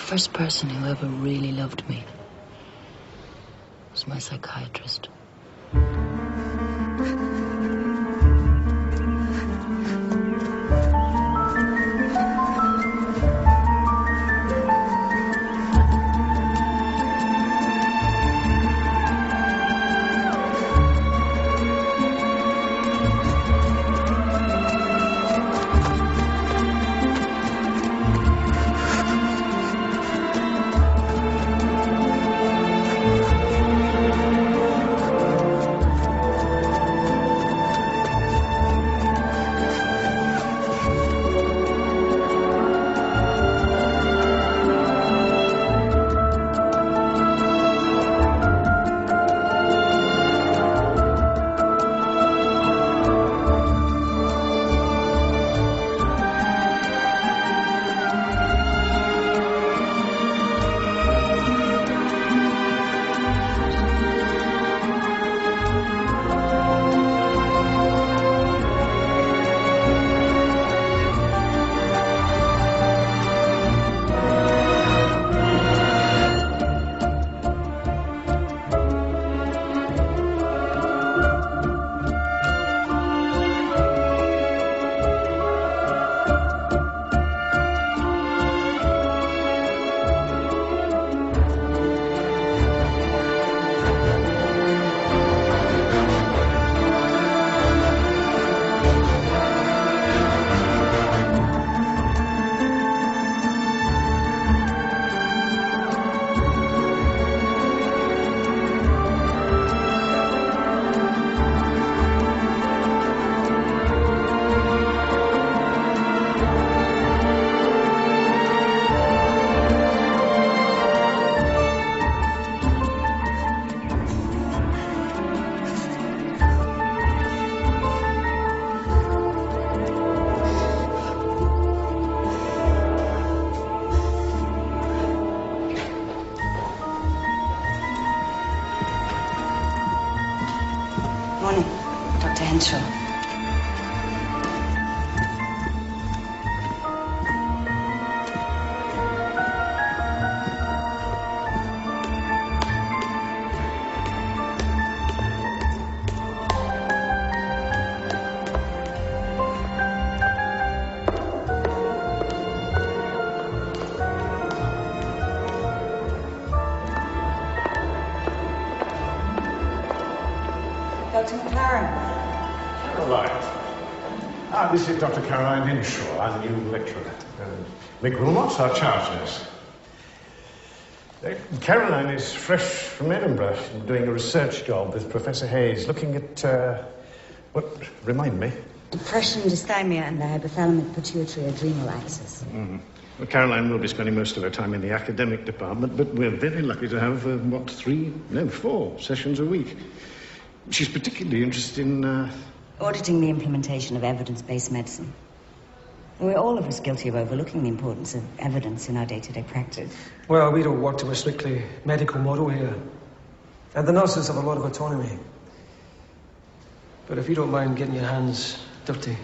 first person who ever really loved me was my psychiatrist. This is Dr. Caroline Hinshaw, our new lecturer. Mick Wilmot's our charge nurse. Caroline is fresh from Edinburgh, doing a research job with Professor Hayes, looking at, remind me? Depression, dysthymia, and the hypothalamic pituitary adrenal axis. Mm-hmm. Well, Caroline will be spending most of her time in the academic department, but we're very lucky to have, 4 sessions a week. She's particularly interested in, auditing the implementation of evidence-based medicine. We're all of us guilty of overlooking the importance of evidence in our day-to-day practice. Well, we don't work to a strictly medical model here. And the nurses have a lot of autonomy. But if you don't mind getting your hands dirty...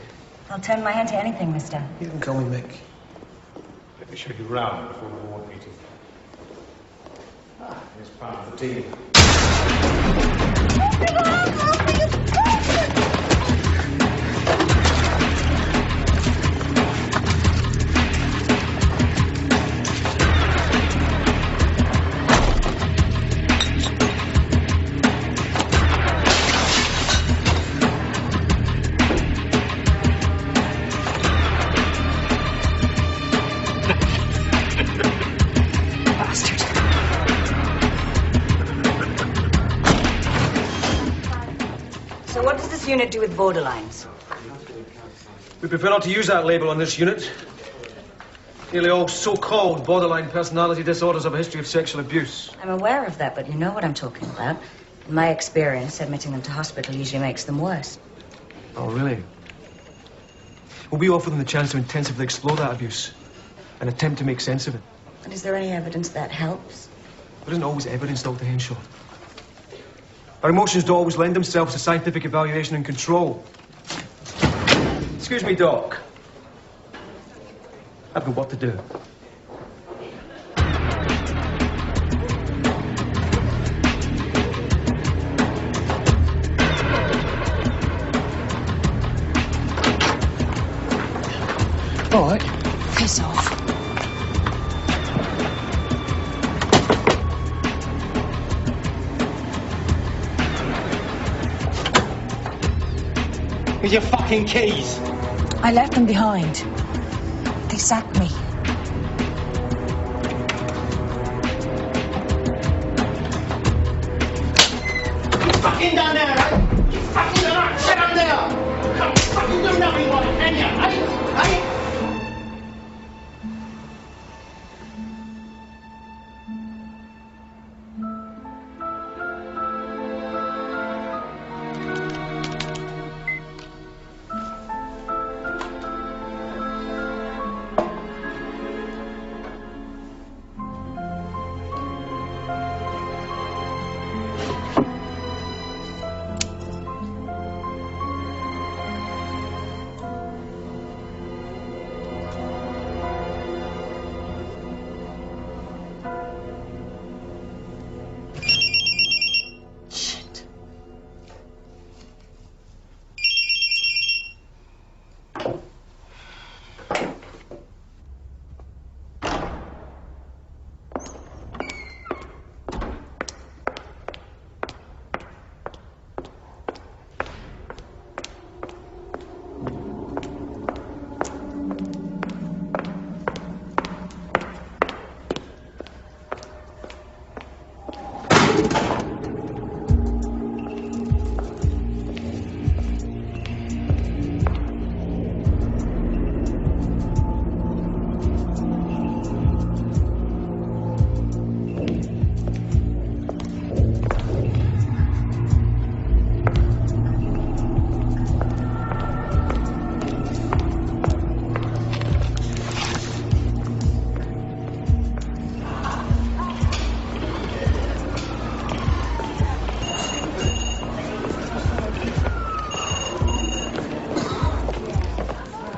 I'll turn my hand to anything, mister. You can call me Mick. Let me show you round before the ward meeting. Here's part of the team. Unit do with borderlines? We prefer not to use that label on this unit. Nearly all so-called borderline personality disorders have a history of sexual abuse. I'm aware of that, but you know what I'm talking about. In my experience, admitting them to hospital usually makes them worse. Oh, really? Well, we offer them the chance to intensively explore that abuse and attempt to make sense of it. And is there any evidence that helps? There isn't always evidence, Dr. Henshaw. Our emotions don't always lend themselves to scientific evaluation and control. Excuse me, Doc. I've got work to do. All right. Piss off. Here's your fucking keys. I left them behind. They sacked me. You fucking down there, right? You fucking down there. Sit down there. Come fucking do nothing about it, can you? Hey?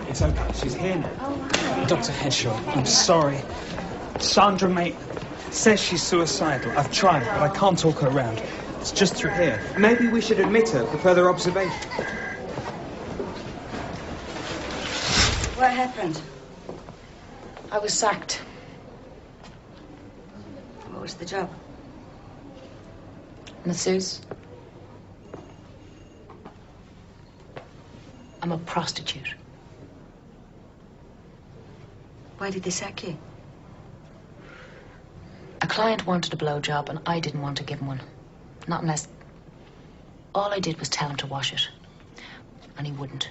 It's okay, she's here now. Dr. Henshaw, I'm sorry. Sandra, mate, says she's suicidal. I've tried, but I can't talk her around. It's just through here. Maybe we should admit her for further observation. What happened? I was sacked. What was the job? Masseuse. I'm a prostitute. Why did they sack you? A client wanted a blowjob and I didn't want to give him one. Not unless... All I did was tell him to wash it. And he wouldn't.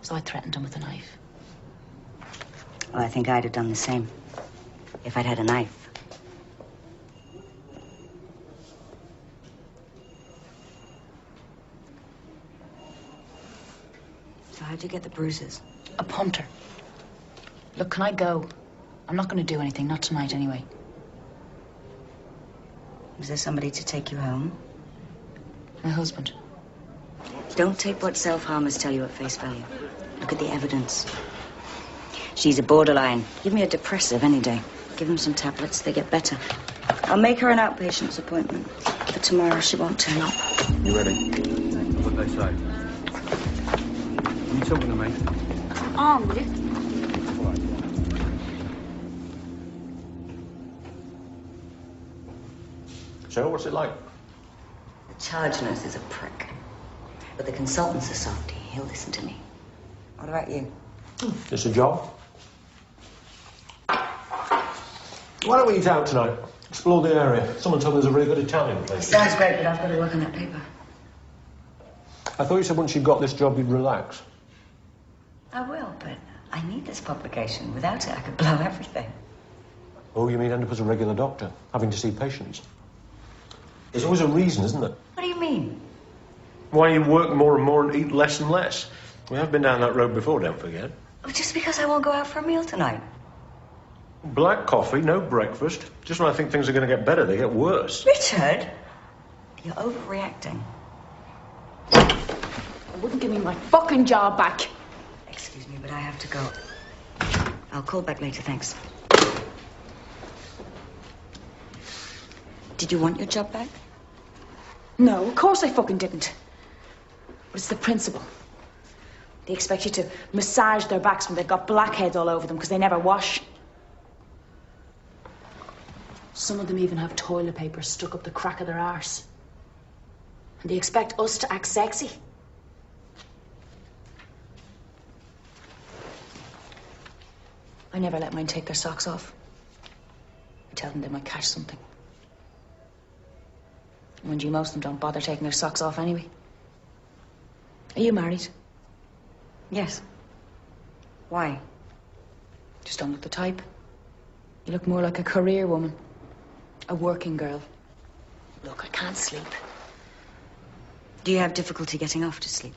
So I threatened him with a knife. Well, I think I'd have done the same. If I'd had a knife. So how'd you get the bruises? A punter. Look, can I go? I'm not going to do anything, not tonight anyway. Was there somebody to take you home? My husband. Don't take what self-harmers tell you at face value. Look at the evidence. She's a borderline. Give me a depressive any day. Give them some tablets, they get better. I'll make her an outpatient's appointment. For tomorrow, she won't turn up. You ready? What they say? You talking to me? On, will you? So, what's it like? The charge nurse is a prick. But the consultant's a softie. He'll listen to me. What about you? It's a job. Why don't we eat out tonight? Explore the area. Someone told me there's a really good Italian place. Sounds great, but I've got to work on that paper. I thought you said once you got this job, you'd relax. I will, but I need this publication. Without it, I could blow everything. Oh, you mean end up as a regular doctor, having to see patients? There's always a reason, isn't there? What do you mean? Why you work more and more and eat less and less. We have been down that road before, don't forget. Oh, just because I won't go out for a meal tonight. Black coffee, no breakfast. Just when I think things are going to get better, they get worse. Richard, you're overreacting. I wouldn't give me my fucking job back. Excuse me, but I have to go. I'll call back later, thanks. Did you want your job back? No, of course I fucking didn't. But it's the principle. They expect you to massage their backs when they've got blackheads all over them because they never wash. Some of them even have toilet paper stuck up the crack of their arse. And they expect us to act sexy. I never let mine take their socks off. I tell them they might catch something. Mind you, most of them don't bother taking their socks off anyway. Are you married? Yes. Why? Just don't look the type. You look more like a career woman. A working girl. Look, I can't sleep. Do you have difficulty getting off to sleep?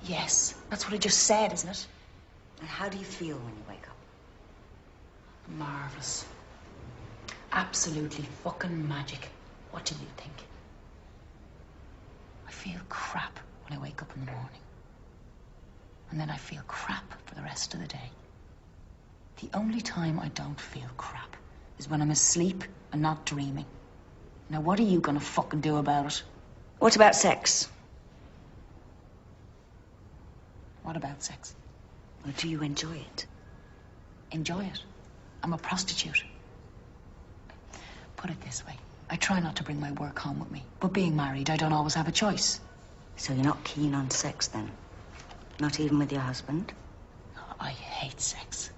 Yes, that's what I just said, isn't it? And how do you feel when you wake up? Marvelous. Absolutely fucking magic. What do you think? I feel crap when I wake up in the morning. And then I feel crap for the rest of the day. The only time I don't feel crap is when I'm asleep and not dreaming. Now, what are you gonna fucking do about it? What about sex? What about sex? Or do you enjoy it? Enjoy it. I'm a prostitute. Put it this way. I try not to bring my work home with me. But being married, I don't always have a choice. So you're not keen on sex, then? Not even with your husband? I hate sex.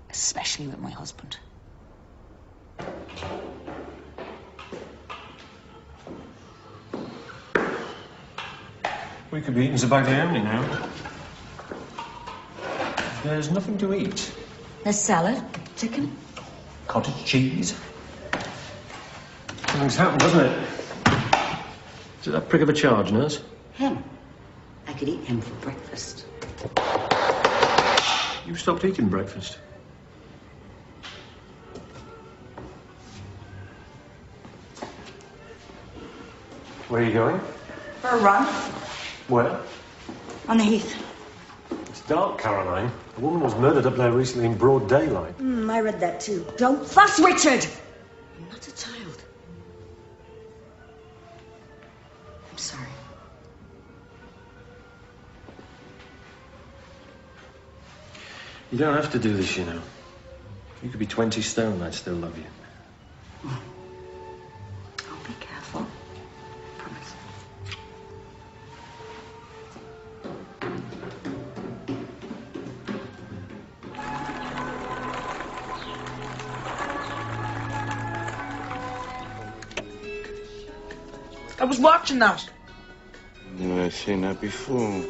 Especially with my husband. We could be eating Zabaglione now. There's nothing to eat. There's salad, chicken. Cottage cheese. Things happen, doesn't it? Is it that prick of a charge, nurse? Him. I could eat him for breakfast. You stopped eating breakfast. Where are you going? For a run. Where? On the heath. It's dark, Caroline. A woman was murdered up there recently in broad daylight. I read that too. Don't fuss, Richard! I'm not a child. I'm sorry. You don't have to do this, you know. You could be 20 stone, I'd still love you. I'll be careful. Promise. I was watching that. No, I've seen that before.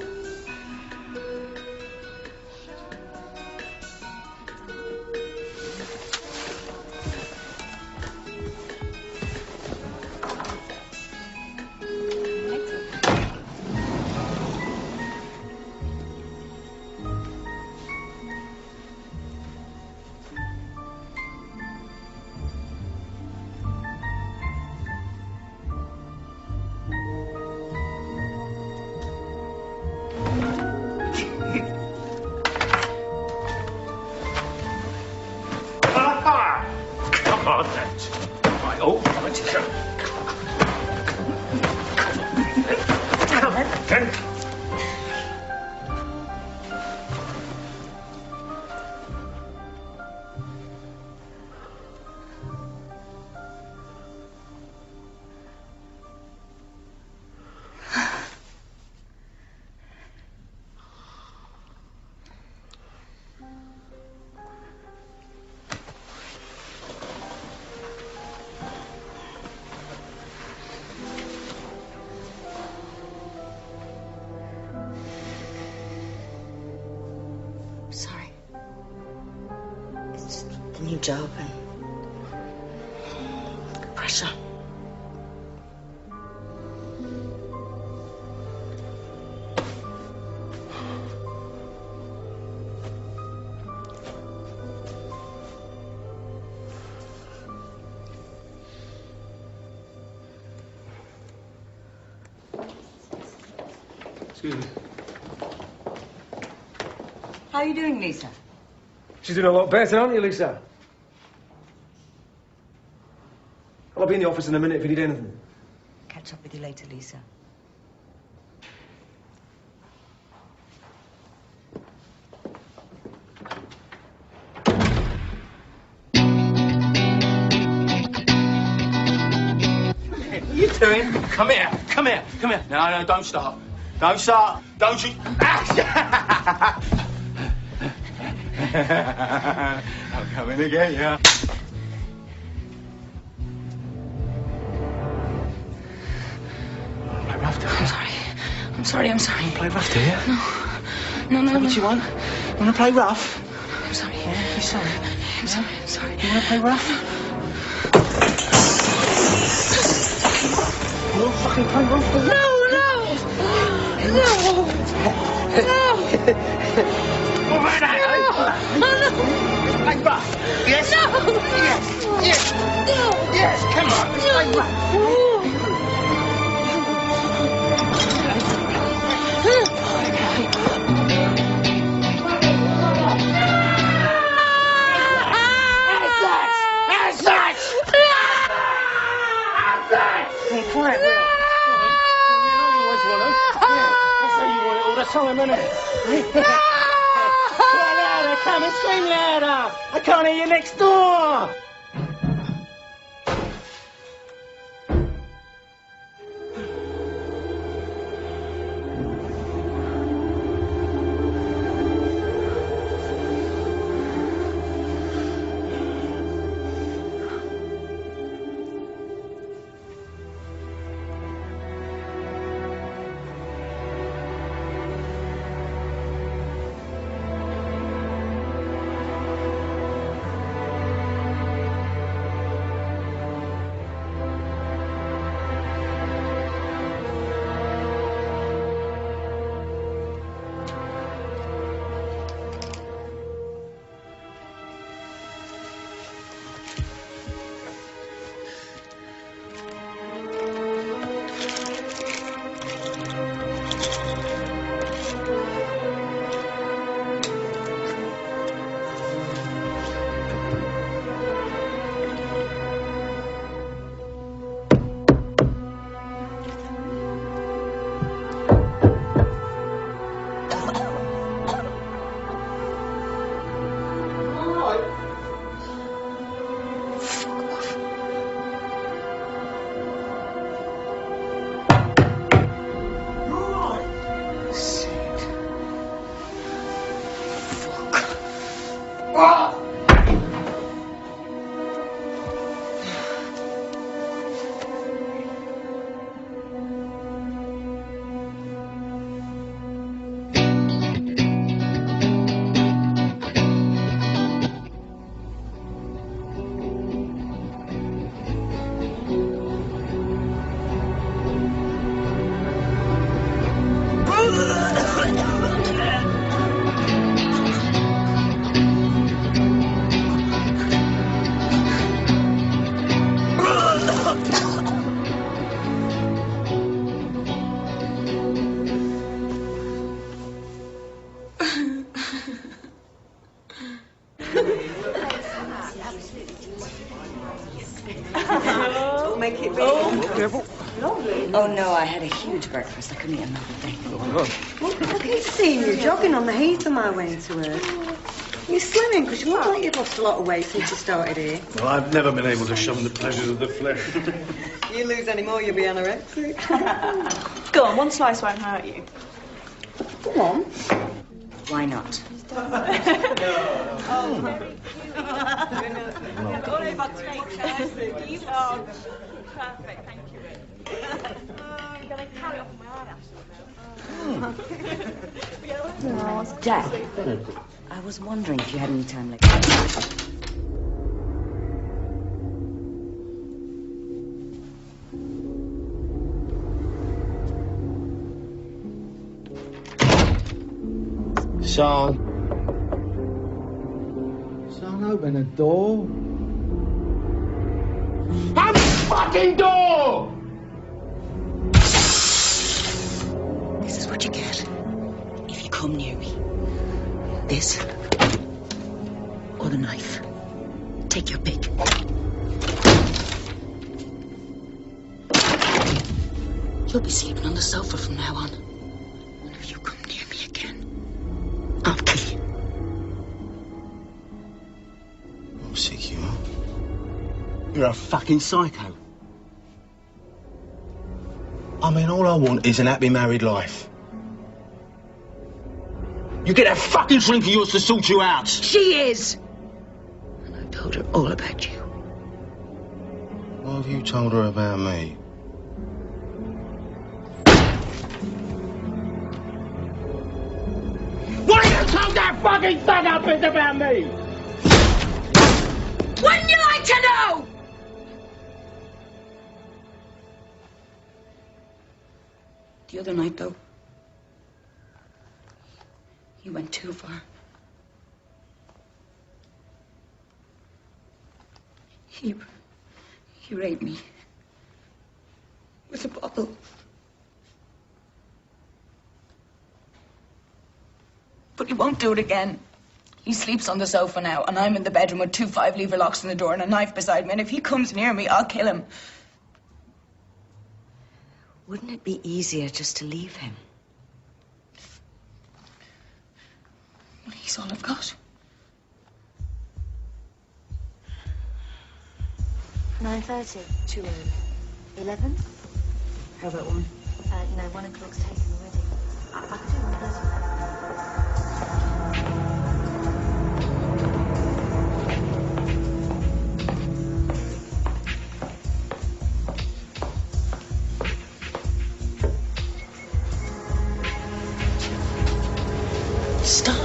Sorry. It's the new job and pressure. Excuse me. How are you doing, Lisa? She's doing a lot better, aren't you, Lisa? I'll be in the office in a minute if you need anything. Catch up with you later, Lisa. doing? Come here, come here, come here. No, don't start. Don't start. Don't you... I'm coming to get you. Play rough, do you? I'm sorry. Play rough, do you? No. Is that what you want? You want to play rough? I'm sorry. Yeah, you're sorry. I'm sorry. You want to play rough? You want to fucking play rough? No. What about that, eh? Play rough. Yes? No. Yes. No. Yes, come on. Play rough. Quiet, Will. That's all I'm in it. Louder, come and scream louder. I can't hear you next door. Make it big. Oh, no, I had a huge breakfast. I couldn't eat another thing. I keep seeing you jogging on the heath on my way to work. You're slimming because you look like you've lost a lot of weight since you started here. Well, I've never been able to shun the pleasures of the flesh. You lose any more, you'll be anorexic. Go on, one slice won't hurt you. Go on. Why not? Perfect, thank you. I'm going to carry off my eyelashes. Jack, I was wondering if you had any time left. Son, open the door. Open the fucking door! This is what you get if you come near me. This or the knife. Take your pick. You'll be sleeping on the sofa from now on. And if you come near me again, I'll kill you. How sick you are. You're a fucking psycho. I mean, all I want is an happy married life. You get that fucking shrink of yours to sort you out. She is. And I've told her all about you. What have you told her about me? What have you told that fucking thug up bitch about me? Wouldn't you like to know? The other night, though, you went too far. He raped me with a bottle. But he won't do it again. He sleeps on the sofa now, and I'm in the bedroom with 2 5-lever locks in the door and a knife beside me, and if he comes near me, I'll kill him. Wouldn't it be easier just to leave him? Well, he's all I've got. 9:30. Too early. 11? How about 1? No, 1 o'clock's taken already. I could do 1:30. Stop.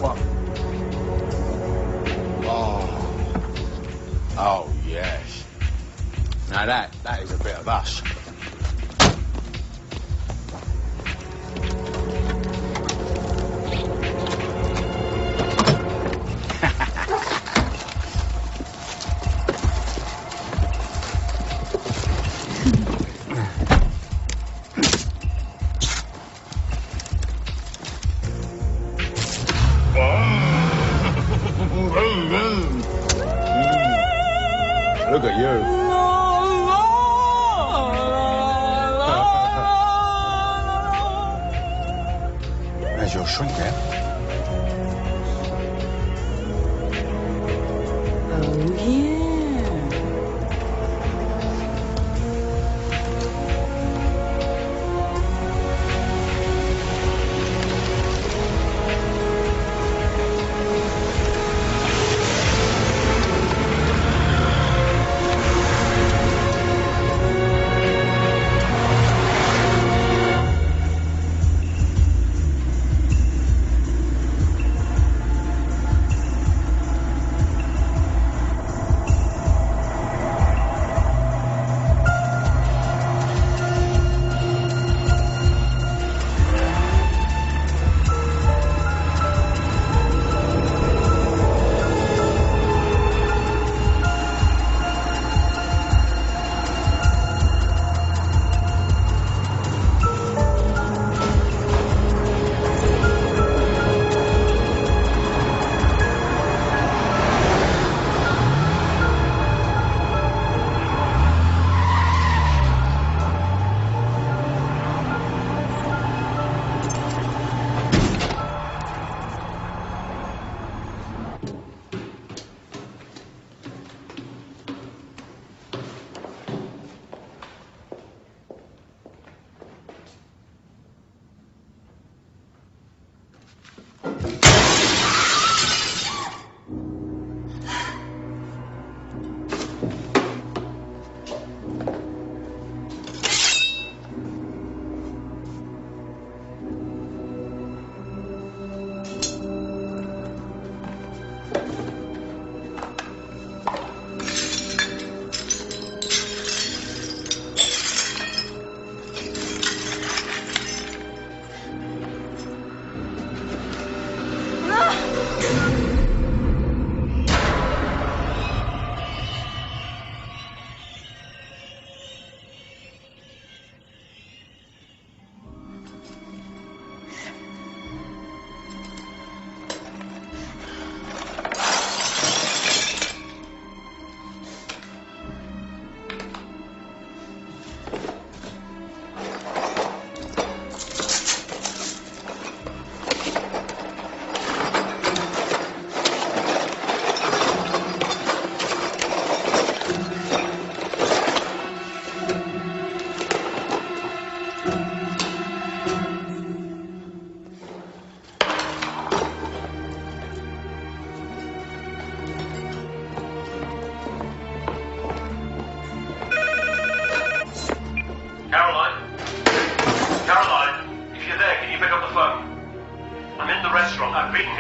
What? Oh, yes. Now that is a bit of us. Look at you. There's your shrink there. Oh, yeah.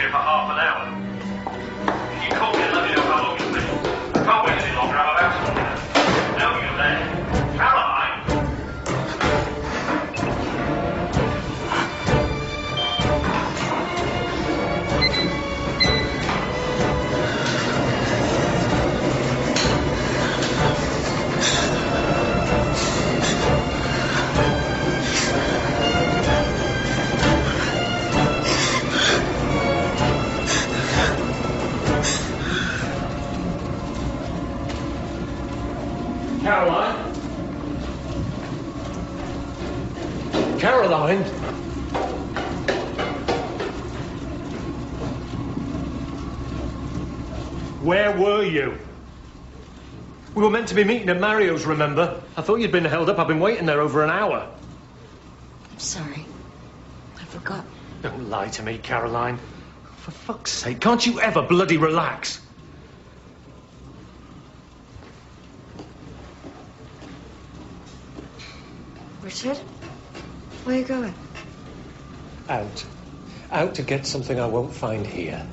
here for half an hour. Can you call me and let me know how long you'll be? I can't wait any longer. I'm about to order. Now you're there. Caroline! Caroline? Caroline? Where were you? We were meant to be meeting at Mario's, remember? I thought you'd been held up. I've been waiting there over an hour. I'm sorry. I forgot. Don't lie to me, Caroline. For fuck's sake, can't you ever bloody relax? Richard? Where are you going? Out. Out to get something I won't find here.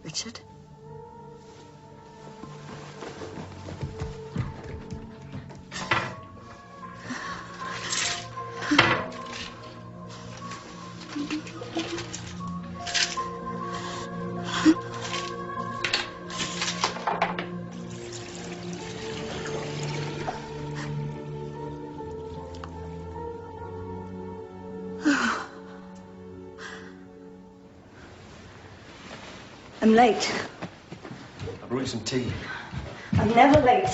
Richard? I'm late. I brought you some tea. I'm never late.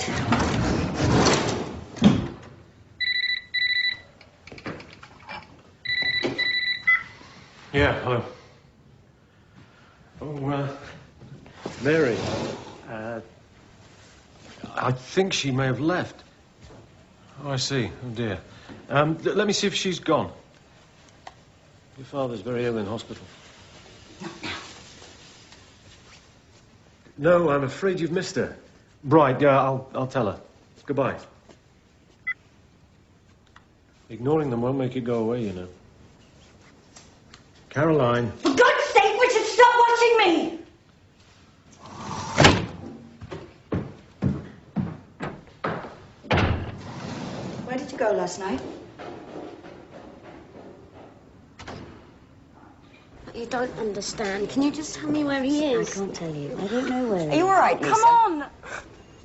Yeah, hello. Oh, Mary. I think she may have left. Oh, I see. Oh, dear. Let me see if she's gone. Your father's very ill in hospital. No, I'm afraid you've missed her. Right, yeah, I'll tell her. Goodbye. Ignoring them won't make it go away, you know. Caroline. For God's sake, Richard, stop watching me! Where did you go last night? You don't understand. Can you just tell me where he is? I can't tell you. I don't know where he is. Are you all right, Lisa? Come on!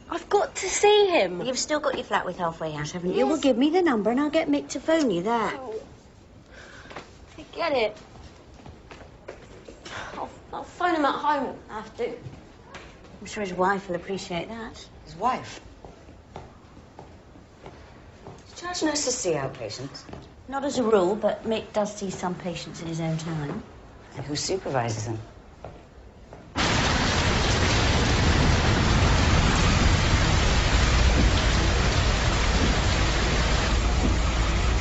I've got to see him. You've still got your flat with halfway out, haven't you? Yes. Well, give me the number and I'll get Mick to phone you there. Oh. Forget it. I'll phone him at home if I have to. I'm sure his wife will appreciate that. His wife? Do charge nurses see outpatients? Not as a rule, but Mick does see some patients in his own time. And who supervises them?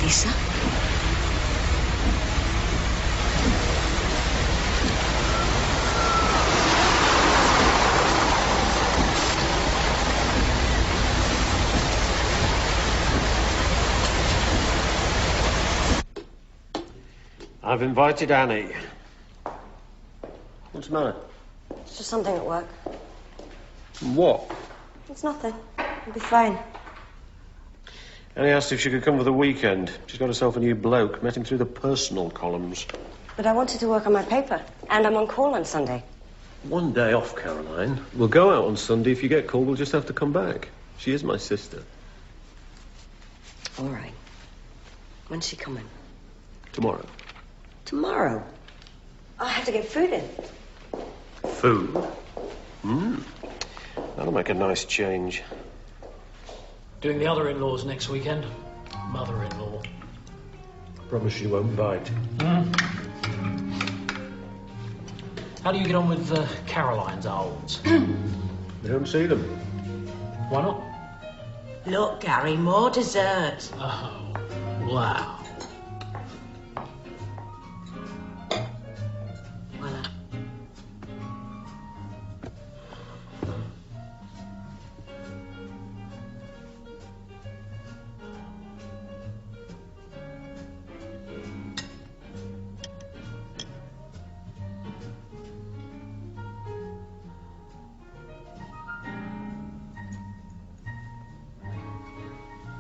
Lisa? I've invited Annie. What's the matter? It's just something at work. What? It's nothing. It'll be fine. Annie asked if she could come for the weekend. She's got herself a new bloke. Met him through the personal columns. But I wanted to work on my paper, and I'm on call on Sunday. One day off, Caroline. We'll go out on Sunday. If you get called, we'll just have to come back. She is my sister. All right. When's she coming? Tomorrow. Tomorrow? I have to get food in. Food? That'll make a nice change. Doing the other in-laws next weekend. Mother-in-law. Promise you won't bite. How do you get on with Caroline's olds? They don't see them. Why not? Look, Gary, more dessert. Oh, wow. Voila.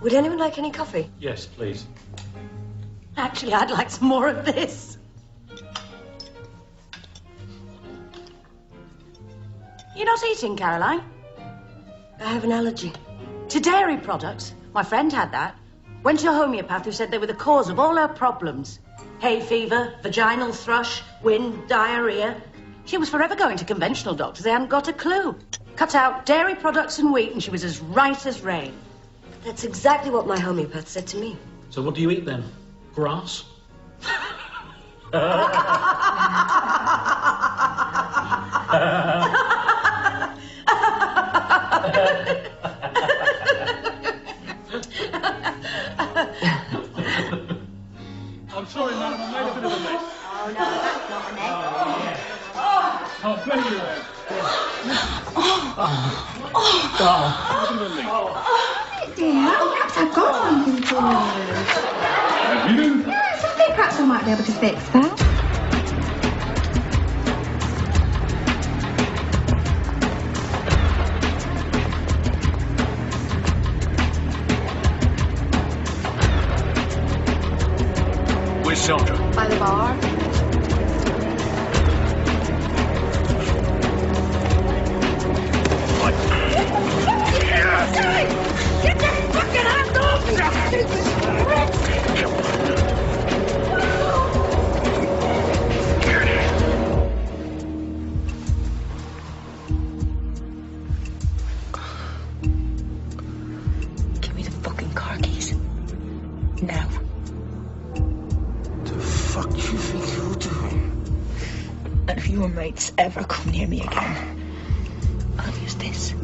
Would anyone like any coffee? Yes, please. Actually, I'd like some more of this. You're not eating, Caroline? I have an allergy. To dairy products? My friend had that. Went to a homeopath who said they were the cause of all her problems. Hay fever, vaginal thrush, wind, diarrhea. She was forever going to conventional doctors. They hadn't got a clue. Cut out dairy products and wheat, and she was as right as rain. That's exactly what my homeopath said to me. So what do you eat then? Grass? I'm sorry, madam, I made a bit of a mess. Oh, no, that's not a mess. Oh, blame you then. Dear, perhaps I've got something for you. Have you? Yes, I think perhaps I might be able to fix that. Where's Sandra? By the bar. Get your fucking hands off me! Give me the fucking car keys. Now. The fuck you think you're doing? And if your mates ever come near me again, I'll use this.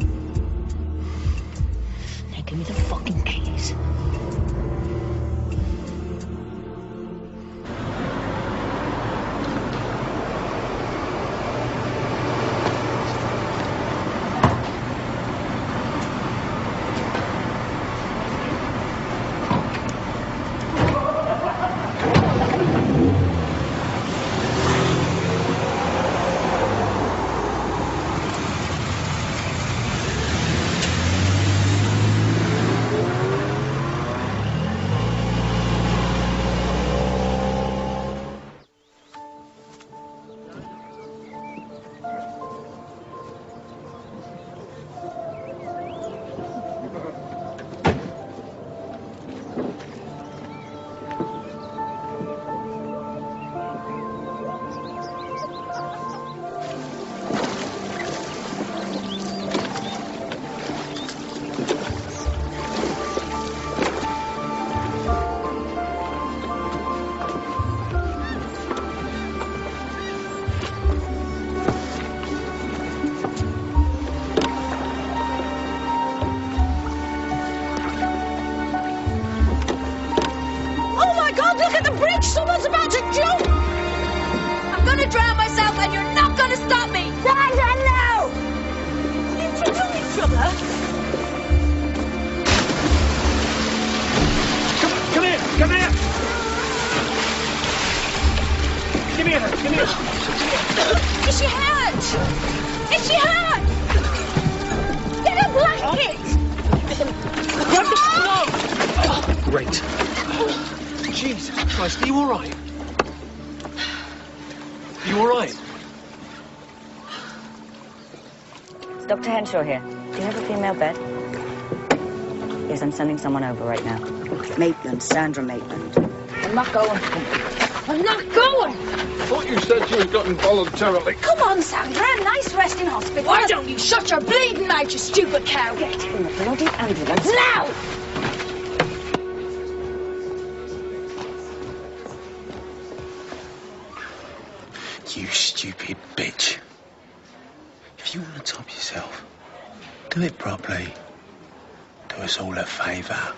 Now give me the fucking keys. Someone's about to jump! I'm gonna drown myself and you're not gonna stop me! Sandra, no! You two know each other? Come here! Come here! Is she hurt? Is she hurt? Get a blanket! Great. Jesus Christ, are you all right? Are you all right? It's Dr. Henshaw here. Do you have a female bed? Yes, I'm sending someone over right now. Maitland, Sandra Maitland. I'm not going. I'm not going! I thought you said you had got involuntarily. Come on, Sandra. A nice rest in hospital. Why don't you shut your bleeding mouth, you stupid cow? Get in the bloody ambulance. Now! You stupid bitch. If you want to top yourself, do it properly. Do us all a favour.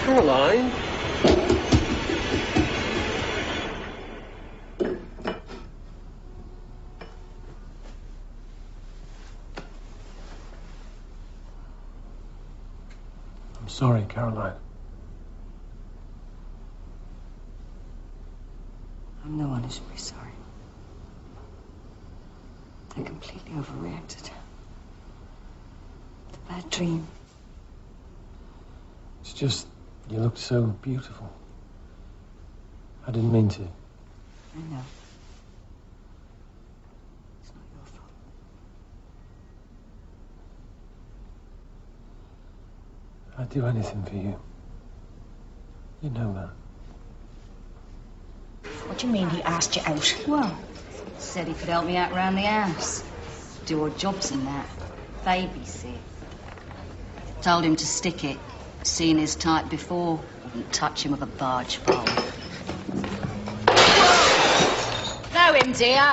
Caroline? I'm sorry, Caroline. I'm the one who should be sorry. I completely overreacted. It's a bad dream. It's just, you looked so beautiful. I didn't mean to. I know. It's not your fault. I'd do anything for you. You know that. What do you mean he asked you out? Well, said he could help me out around the house. Do odd jobs and that. Babysit. Told him to stick it. Seen his type before. Wouldn't touch him with a barge pole. Know him, dear.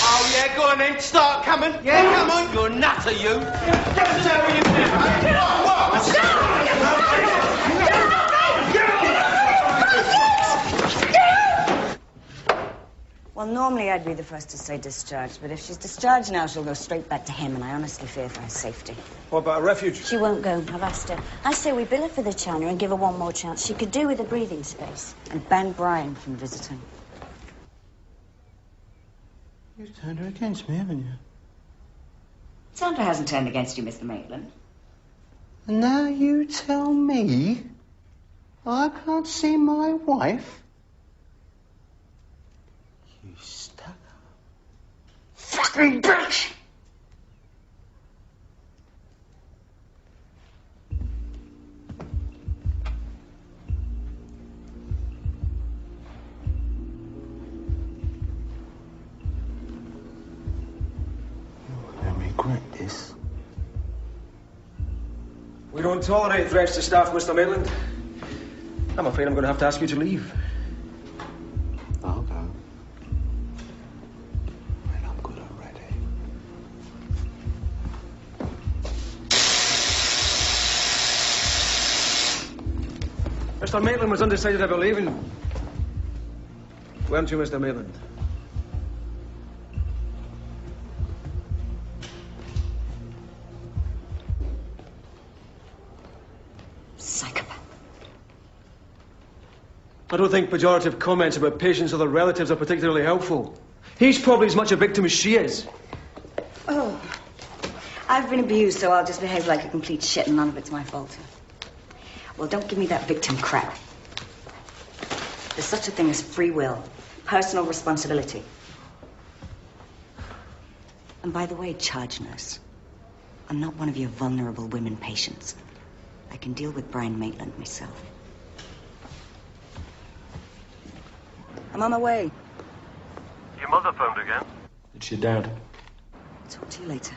Oh, yeah, go on then. Start coming. Yeah, come on. You're a nutter, you. Get us out with you Well, normally I'd be the first to say discharged, but if she's discharged now, she'll go straight back to him, and I honestly fear for her safety. What about a refuge? She won't go. I've asked her. I say we bill her for the China and give her one more chance. She could do with a breathing space. And ban Brian from visiting. You've turned her against me, haven't you? Sandra hasn't turned against you, Mr. Maitland. And now you tell me I can't see my wife? You stuck up fucking bitch! Regret this. We don't tolerate threats to staff, Mr. Maitland. I'm afraid I'm going to have to ask you to leave. I'll go. When I'm good already. Mr. Maitland was undecided about leaving. Weren't you, Mr. Maitland? I don't think pejorative comments about patients or their relatives are particularly helpful. He's probably as much a victim as she is. Oh. I've been abused, so I'll just behave like a complete shit and none of it's my fault. Well, don't give me that victim crap. There's such a thing as free will, personal responsibility. And by the way, charge nurse, I'm not one of your vulnerable women patients. I can deal with Brian Maitland myself. I'm on my way. Your mother phoned again? It's your dad. Talk to you later.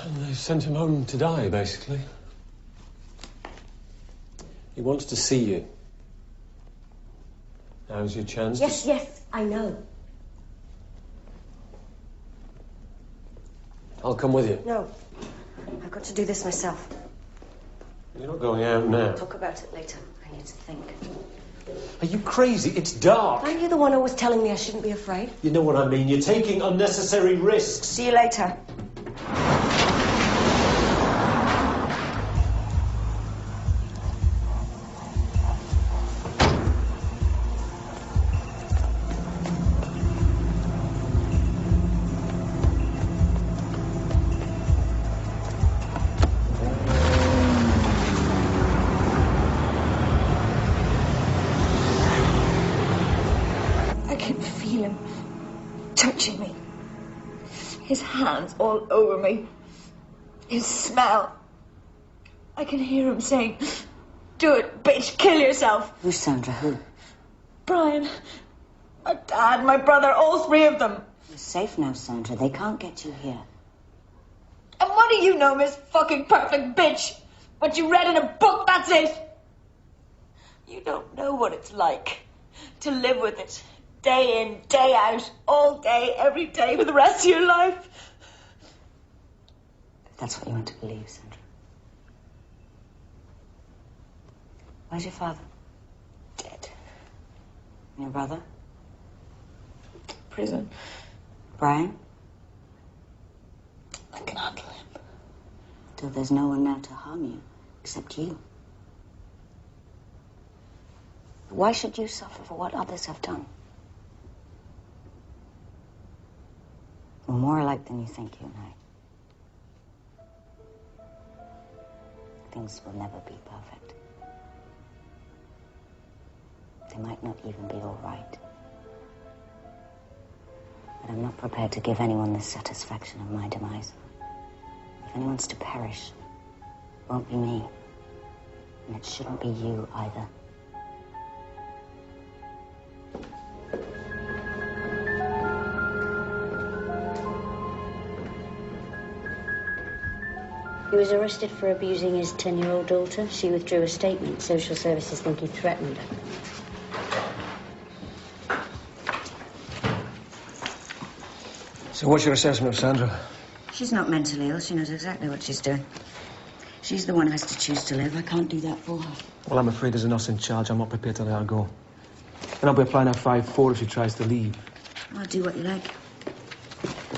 And they sent him home to die, basically. He wants to see you. Now's your chance. Yes, I know. I'll come with you. No. I've got to do this myself. You're not going out now. Talk about it later. I need to think. Are you crazy? It's dark. Aren't you the one always telling me I shouldn't be afraid? You know what I mean. You're taking unnecessary risks. See you later. Touching me. His hands all over me. His smell. I can hear him saying, "Do it, bitch, kill yourself." Who's Sandra? Who? Brian. My dad, my brother, all three of them. You're safe now, Sandra. They can't get you here. And what do you know, Miss fucking perfect bitch? What you read in a book, that's it. You don't know what it's like to live with it. Day in, day out, all day, every day, for the rest of your life. If that's what you want to believe, Sandra. Where's your father? Dead. And your brother? Prison. Brian? I can handle him. So there's no one now to harm you, except you. Why should you suffer for what others have done? We're more alike than you think, you and I. Things will never be perfect. They might not even be all right. But I'm not prepared to give anyone the satisfaction of my demise. If anyone's to perish, it won't be me. And it shouldn't be you either. He was arrested for abusing his 10-year-old daughter. She withdrew a statement. Social services think he threatened her. So what's your assessment of Sandra? She's not mentally ill. She knows exactly what she's doing. She's the one who has to choose to live. I can't do that for her. Well, I'm afraid as an us in charge, I'm not prepared to let her go. And I'll be applying a 5-4 if she tries to leave. I'll do what you like.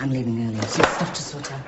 I'm leaving early. Some stuff to sort out.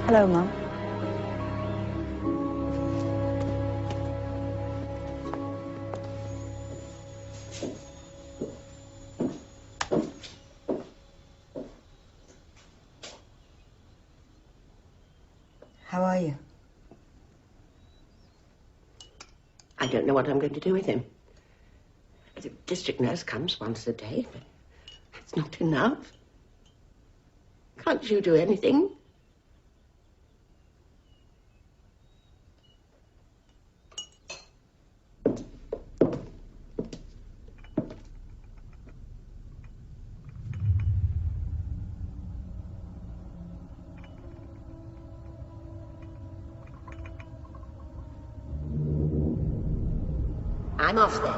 Hello, Mum. How are you? I don't know what I'm going to do with him. The district nurse comes once a day, but it's not enough. Can't you do anything? I'm off then.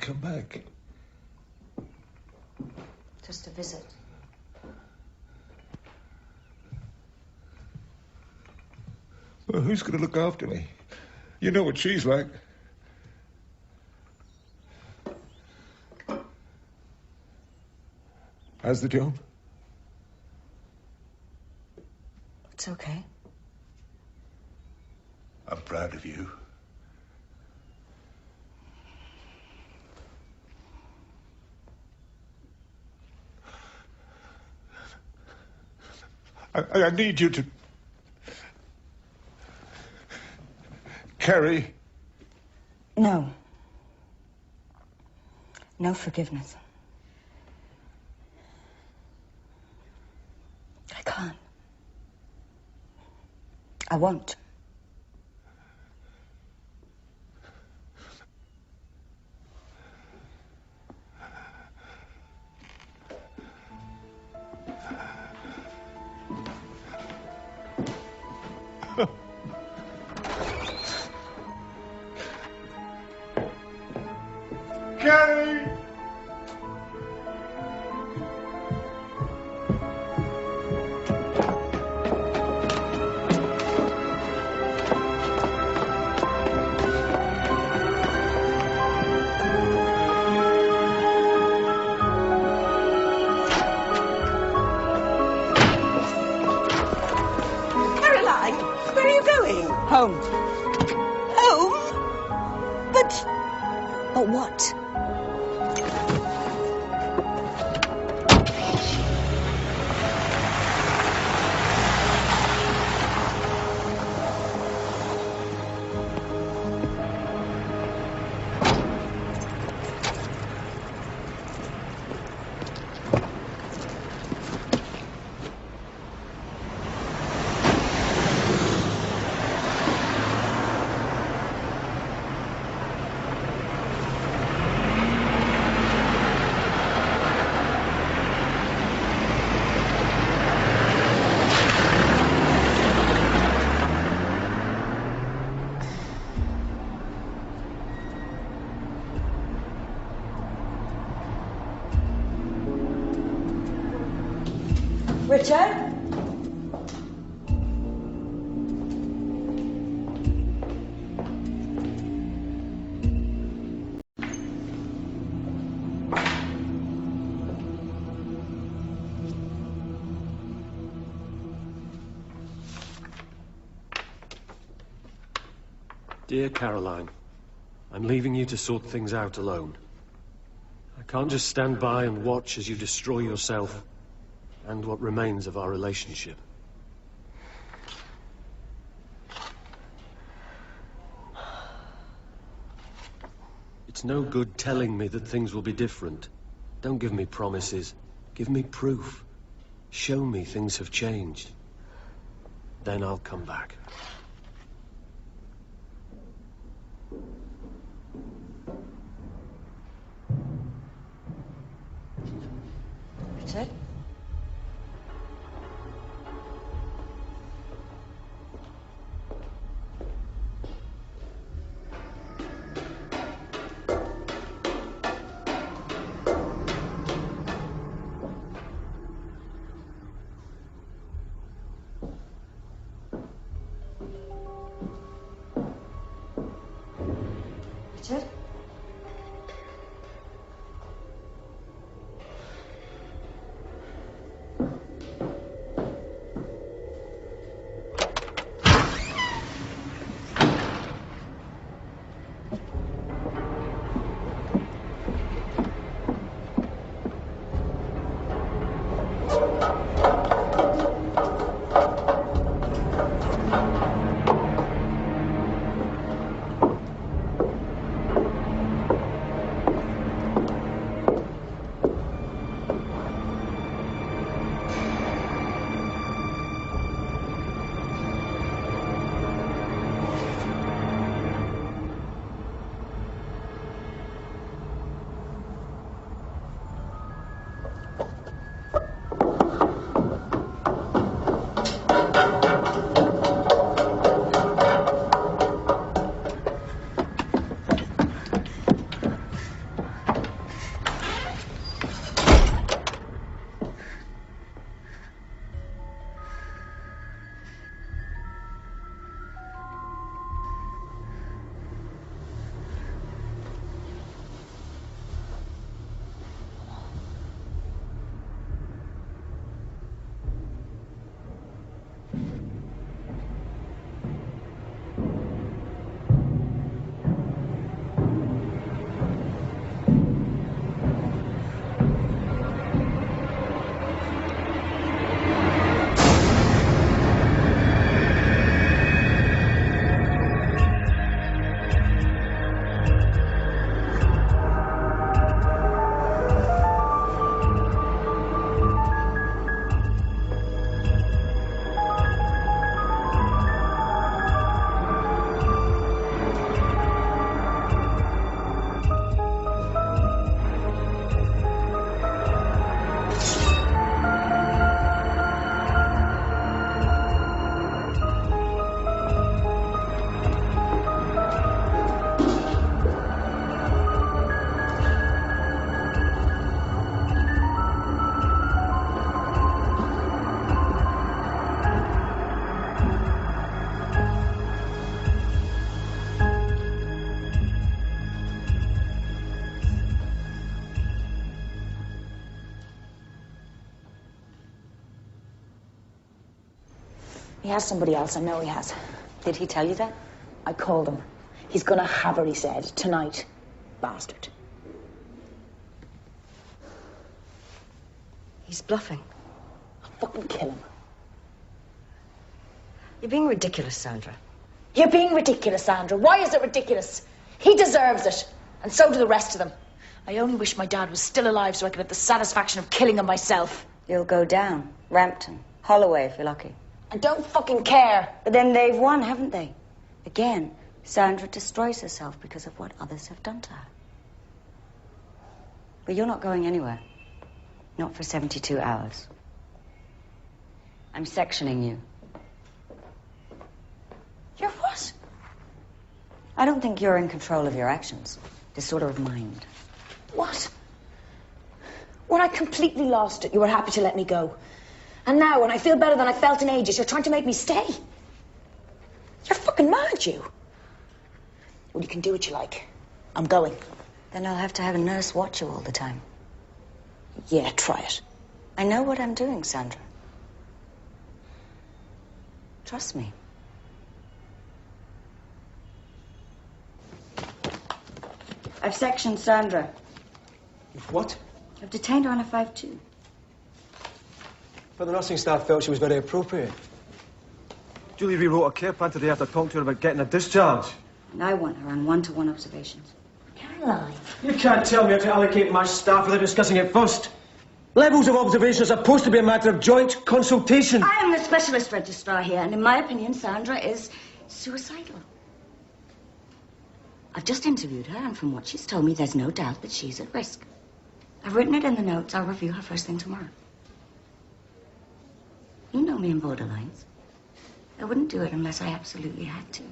come back? Just a visit. Well, who's going to look after me? You know what she's like. How's the job? It's okay. I'm proud of you. I need you to carry. No. No forgiveness. I can't. I won't. Carrie! Caroline, where are you going? Home. Home? But what? Richard? Dear Caroline, I'm leaving you to sort things out alone. I can't just stand by and watch as you destroy yourself and what remains of our relationship. It's no good telling me that things will be different. Don't give me promises. Give me proof. Show me things have changed. Then I'll come back. Richard? Richard? He has somebody else, I know he has. Did he tell you that? I called him. He's gonna have her, he said, tonight. Bastard. He's bluffing. I'll fucking kill him. You're being ridiculous, Sandra. You're being ridiculous, Sandra. Why is it ridiculous? He deserves it. And so do the rest of them. I only wish my dad was still alive so I could have the satisfaction of killing him myself. You'll go down. Rampton. Holloway, if you're lucky. I don't fucking care. But then they've won, haven't they? Again, Sandra destroys herself because of what others have done to her. But you're not going anywhere. Not for 72 hours. I'm sectioning you. You're what? I don't think you're in control of your actions. Disorder of mind. What? When I completely lost it, you were happy to let me go. And now, when I feel better than I felt in ages, you're trying to make me stay. You're fucking mad, you. Well, you can do what you like. I'm going. Then I'll have to have a nurse watch you all the time. Yeah, try it. I know what I'm doing, Sandra. Trust me. I've sectioned Sandra. What? I've detained her on a 5-2. But the nursing staff felt she was very appropriate. Julie rewrote a care plan today after talking to her about getting a discharge. And I want her on one-to-one observations. Caroline. You can't tell me how to allocate my staff without discussing it first. Levels of observation are supposed to be a matter of joint consultation. I am the specialist registrar here, and in my opinion, Sandra is suicidal. I've just interviewed her, and from what she's told me, there's no doubt that she's at risk. I've written it in the notes. I'll review her first thing tomorrow. You know me in borderlines. I wouldn't do it unless I absolutely had to.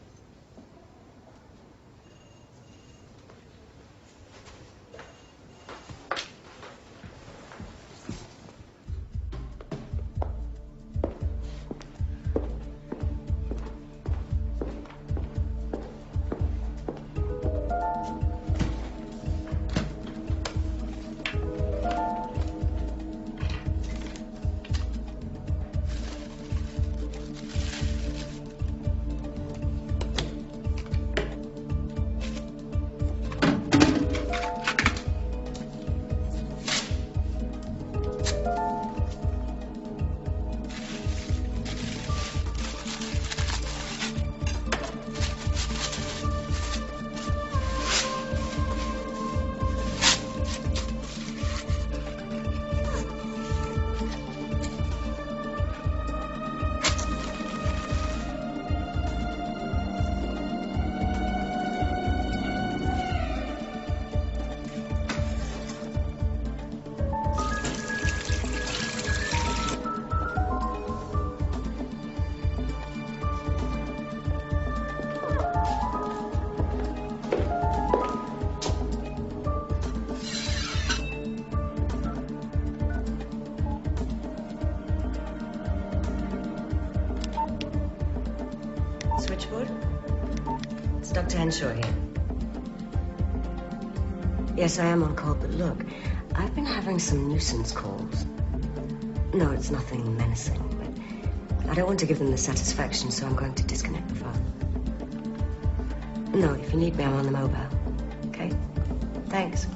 Switchboard? It's Dr. Henshaw here. Yes, I am on call, but look, I've been having some nuisance calls. No, it's nothing menacing, but I don't want to give them the satisfaction, so I'm going to disconnect the phone. No, if you need me, I'm on the mobile. Okay? Thanks.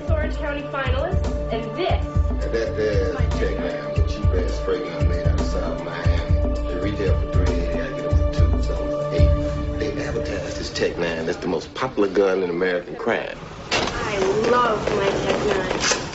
Miss Orange County finalist, and this. And that there's tagline, the cheap-ass spray gun made out of South Miami. They retail for $3.80, I get them for $2, so $8. They advertise this Tech 9. That's the most popular gun in American crime. I love my Tech 9.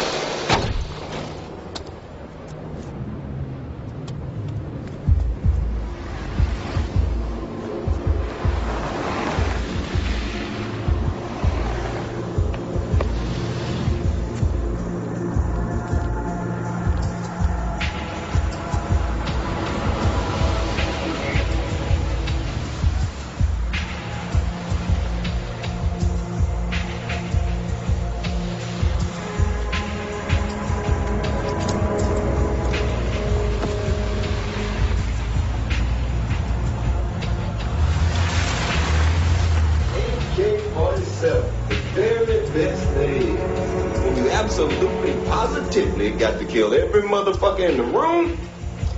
Got to kill every motherfucker in the room,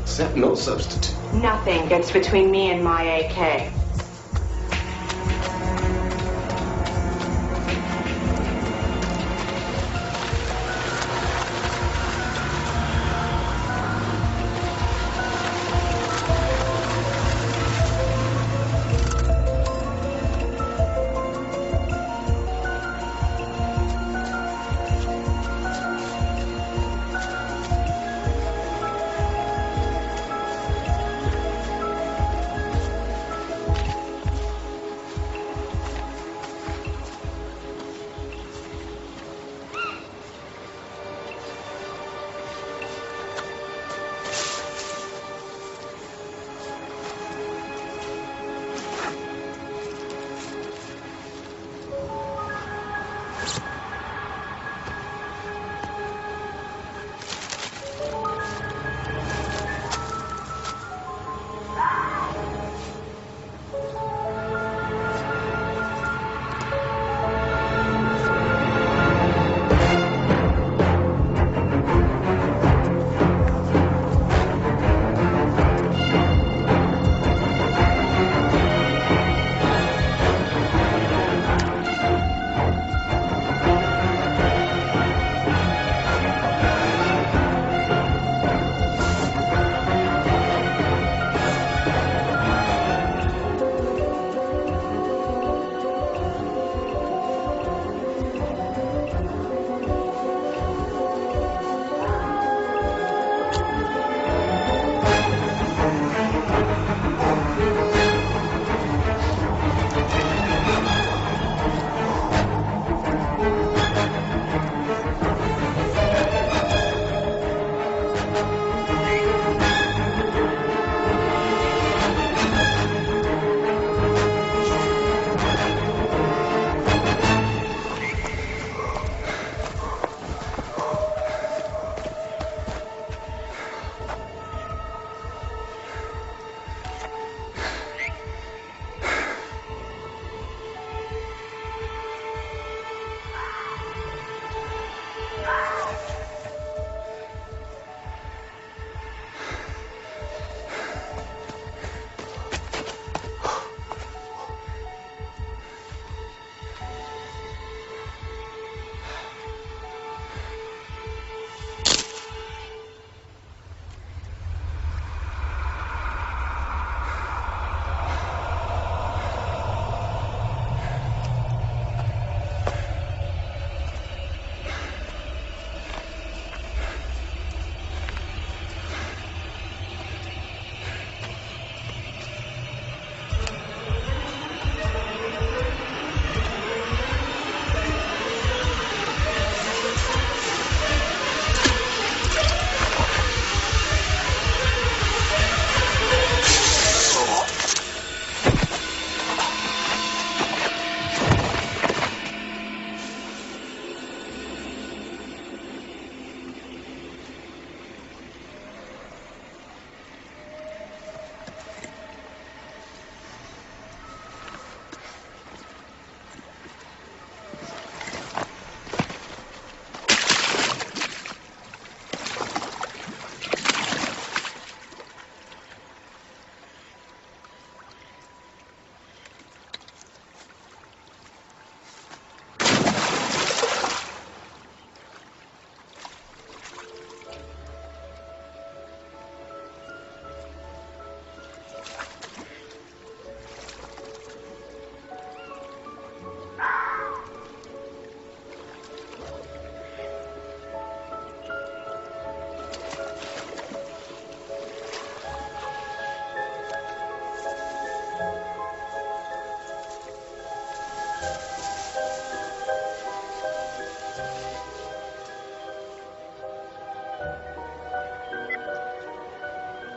except no substitute. Nothing gets between me and my AK.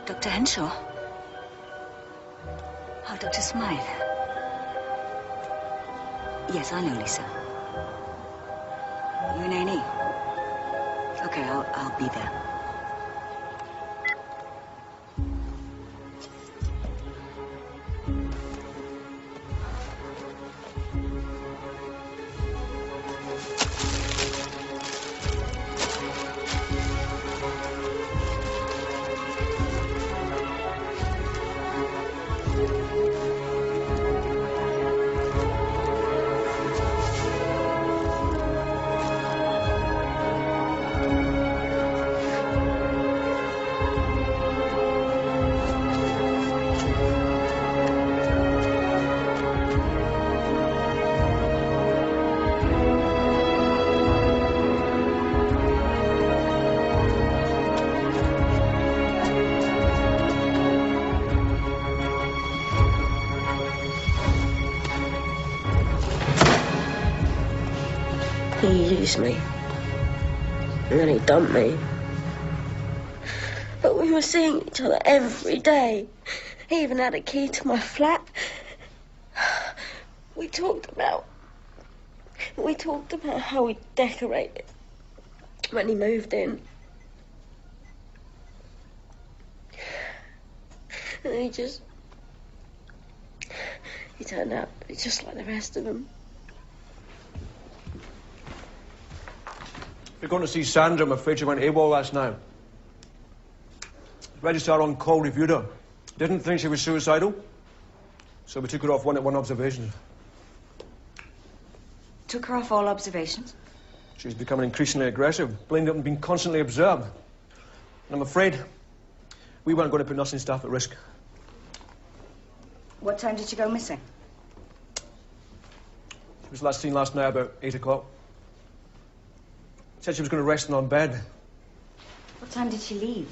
Dr. Henshaw? Oh, Dr. Smythe. Yes, I know Lisa. You in A&E? Okay, I'll be there. He used me. And then he dumped me. But we were seeing each other every day. He even had a key to my flat. We talked about how we decorated when he moved in. And he turned out to be just like the rest of them. You're going to see Sandra. I'm afraid she went AWOL last night. The registrar on call reviewed her. Didn't think she was suicidal, so we took her off one-at-one observations. Took her off all observations? She's becoming increasingly aggressive, blamed up and being constantly observed. And I'm afraid we weren't going to put nursing staff at risk. What time did she go missing? She was last seen last night about 8 o'clock. Said she was going to rest on bed. What time did she leave?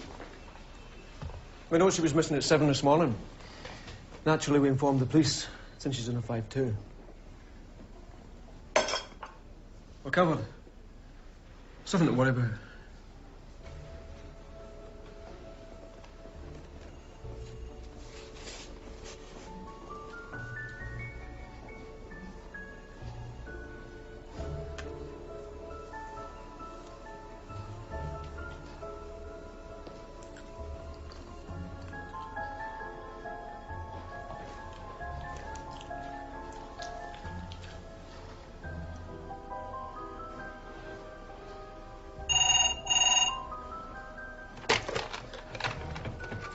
We know she was missing at 7 this morning. Naturally, we informed the police, since she's in a 5-2. We're covered. Something to worry about.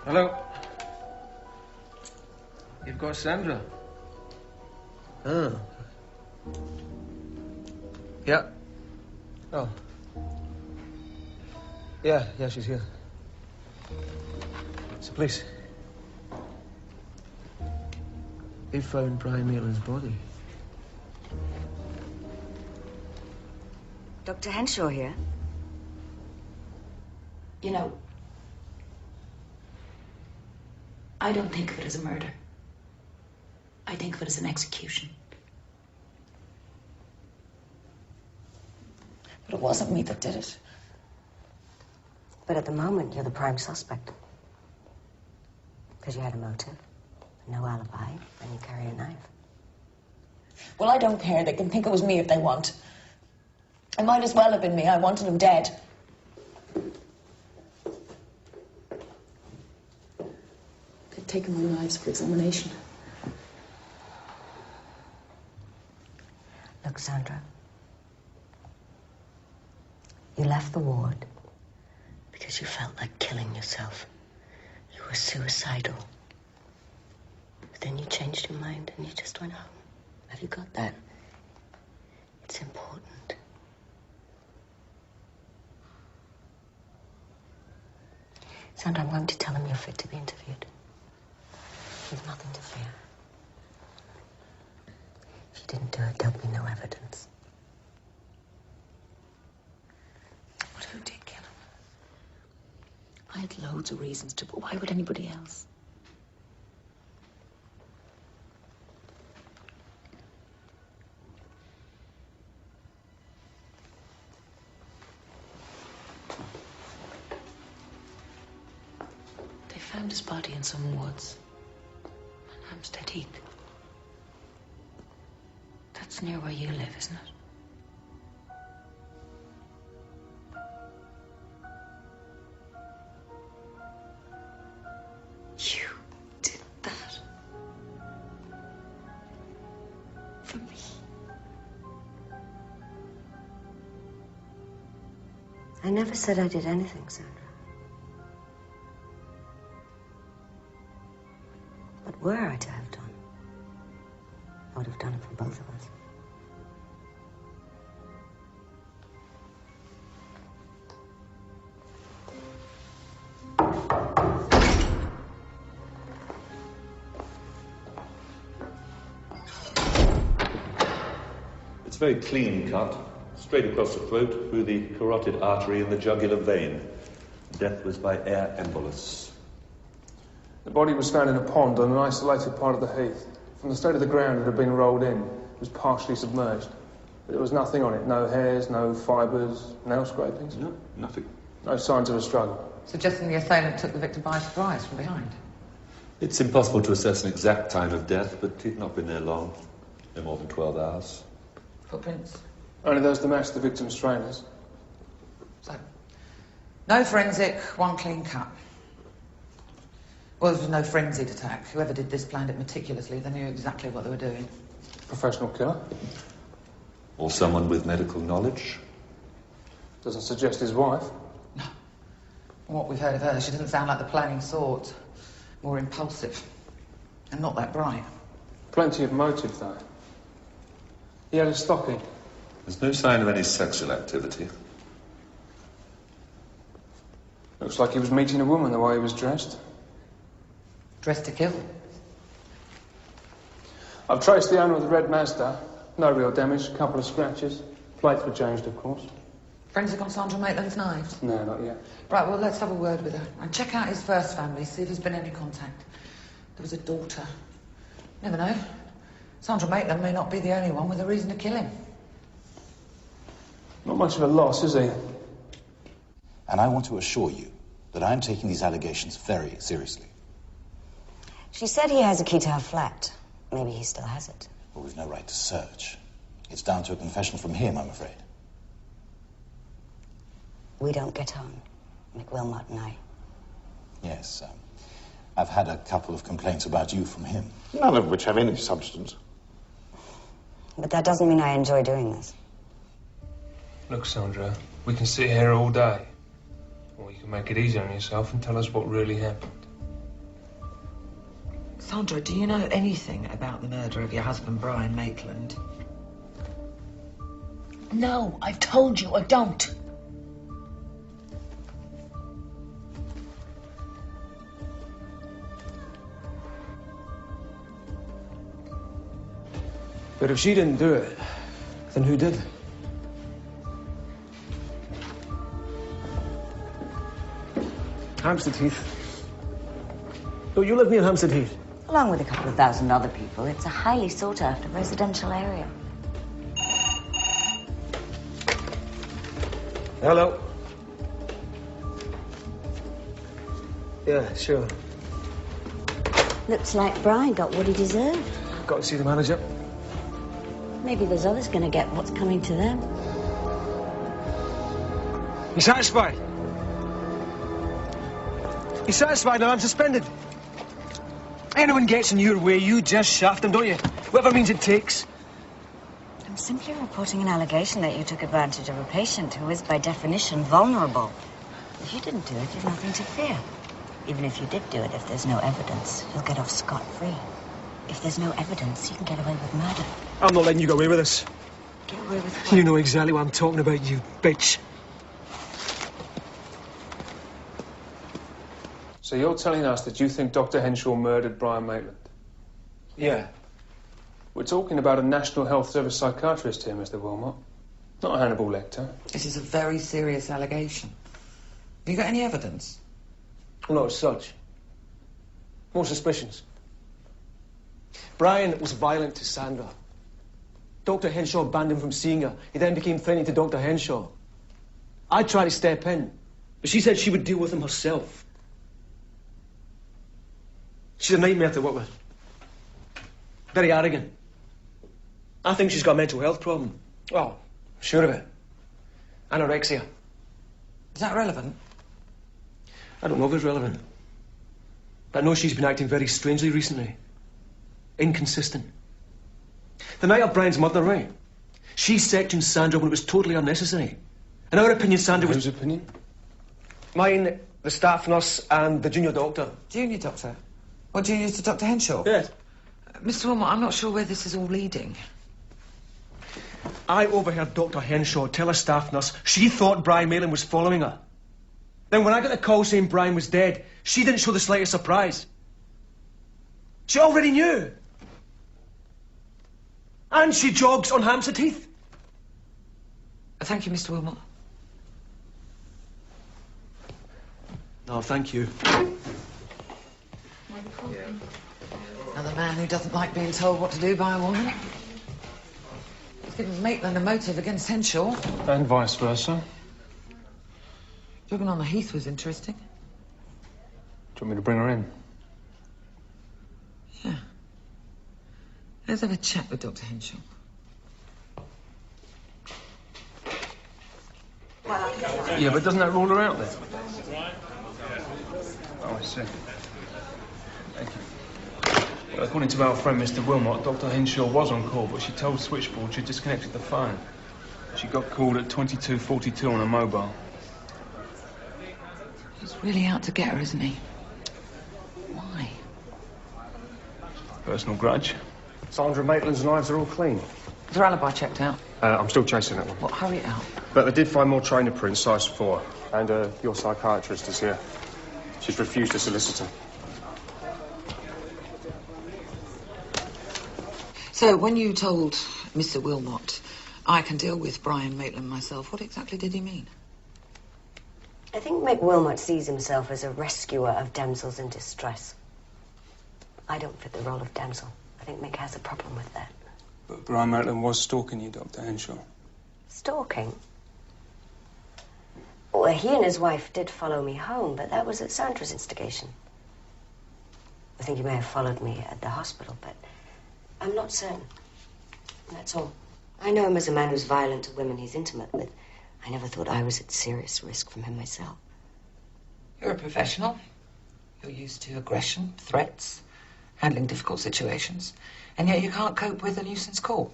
Hello? You've got Sandra? Oh. Yeah. Oh. Yeah, she's here. It's the police. They found Brian Maitland's body. Dr. Henshaw here? You know, I don't think of it as a murder. I think of it as an execution. But it wasn't me that did it. But at the moment, you're the prime suspect. Because you had a motive, no alibi, and you carry a knife. Well, I don't care. They can think it was me if they want. It might as well have been me. I wanted him dead. They've taken my knives for examination. Look, Sandra. You left the ward because you felt like killing yourself. You were suicidal. But then you changed your mind and you just went home. Have you got that? It's important. Sandra, I'm going to tell him you're fit to be interviewed. There's nothing to fear. If you didn't do it, there'll be no evidence. But who did kill him? I had loads of reasons to, but why would anybody else? found his body in some woods on Hampstead Heath. That's near where you live, isn't it? You did that for me. I never said I did anything, Sandra. But were I to have done, I would have done it for both of us. It's a very clean cut, straight across the throat, through the carotid artery and the jugular vein. Death was by air embolus. The body was found in a pond on an isolated part of the heath. From the state of the ground it had been rolled in. It was partially submerged. But there was nothing on it. No hairs, no fibres, nail scrapings. No, nothing. No signs of a struggle. Suggesting the assailant took the victim by surprise from behind. It's impossible to assess an exact time of death, but he'd not been there long. No more than 12 hours. Footprints? Only those to match the victim's trainers. So, no forensic, one clean cut. Well, there was no frenzied attack. Whoever did this planned it meticulously. They knew exactly what they were doing. Professional killer? Or someone with medical knowledge? Doesn't suggest his wife. No. From what we've heard of her, she doesn't sound like the planning sort. More impulsive. And not that bright. Plenty of motive, though. He had a stocking. There's no sign of any sexual activity. Looks like he was meeting a woman the way he was dressed. Dressed to kill. I've traced the owner of the red Mazda. No real damage, a couple of scratches. Plates were changed, of course. Forensic on Sandra Maitland's knives? No, not yet. Right, well, let's have a word with her. And check out his first family, see if there's been any contact. There was a daughter. Never know. Sandra Maitland may not be the only one with a reason to kill him. Not much of a loss, is he? And I want to assure you that I'm taking these allegations very seriously. She said he has a key to her flat. Maybe he still has it. Well, we've no right to search. It's down to a confession from him, I'm afraid. We don't get on, McWilmot and I. Yes, I've had a couple of complaints about you from him. None of which have any substance. But that doesn't mean I enjoy doing this. Look, Sandra, we can sit here all day. Or you can make it easy on yourself and tell us what really happened. Sandra, do you know anything about the murder of your husband, Brian Maitland? No, I've told you I don't. But if she didn't do it, then who did? Hampstead Heath. Oh, you live near Hampstead Heath? Along with a couple of thousand other people, it's a highly sought-after residential area. Hello. Yeah, sure. Looks like Brian got what he deserved. Got to see the manager. Maybe there's others going to get what's coming to them. You satisfied? You satisfied that I'm suspended? Anyone gets in your way, you just shaft them, don't you? Whatever means it takes. I'm simply reporting an allegation that you took advantage of a patient who is, by definition, vulnerable. If you didn't do it, you've nothing to fear. Even if you did do it, if there's no evidence, you'll get off scot-free. If there's no evidence, you can get away with murder. I'm not letting you get away with this. Get away with what? You know exactly what I'm talking about, you bitch. So you're telling us that you think Dr. Henshaw murdered Brian Maitland? Yeah. We're talking about a National Health Service psychiatrist here, Mr. Wilmot. Not Hannibal Lecter. This is a very serious allegation. Have you got any evidence? Well, not as such. More suspicions. Brian was violent to Sandra. Dr. Henshaw banned him from seeing her. He then became threatening to Dr. Henshaw. I tried to step in, but she said she would deal with him herself. She's a nightmare to work with. Very arrogant. I think she's got a mental health problem. Well, sure of it. Anorexia. Is that relevant? I don't know if it's relevant. But I know she's been acting very strangely recently. Inconsistent. The night of Brian's murder, right? She sectioned Sandra when it was totally unnecessary. In our opinion, Sandra was... Whose opinion? Mine, the staff nurse, and the junior doctor. Junior doctor? What, junior to Dr. Henshaw? Yes. Mr. Wilmot, I'm not sure where this is all leading. I overheard Dr. Henshaw tell a staff nurse she thought Brian Maitland was following her. Then when I got the call saying Brian was dead, she didn't show the slightest surprise. She already knew. And she jogs on Hampstead Heath. Thank you, Mr. Wilmot. No, thank you. Another man who doesn't like being told what to do by a woman. He's given Maitland a motive against Henshaw. And vice versa. Jogging on the Heath was interesting. Do you want me to bring her in? Yeah. Let's have a chat with Dr. Henshaw. Yeah, but doesn't that rule her out then? Oh, I see. Thank you. Well, according to our friend Mr. Wilmot, Dr. Henshaw was on call, but she told Switchboard she disconnected the phone. She got called at 22:42 on a mobile. He's really out to get her, isn't he? Why? Personal grudge. Sandra Maitland's knives are all clean. Is her alibi checked out? I'm still chasing that one. Well, hurry it out. But they did find more trainer prints, size 4. And your psychiatrist is here. She's refused to solicit him. So, when you told Mr. Wilmot, I can deal with Brian Maitland myself, what exactly did he mean? I think Mick Wilmot sees himself as a rescuer of damsels in distress. I don't fit the role of damsel. I think Mick has a problem with that. But Brian Maitland was stalking you, Dr. Henshaw. Stalking? Well, he and his wife did follow me home, but that was at Sandra's instigation. I think he may have followed me at the hospital, but I'm not certain. That's all. I know him as a man who's violent to women he's intimate with. I never thought I was at serious risk from him myself. You're a professional. You're used to aggression, threats, handling difficult situations, and yet you can't cope with a nuisance call.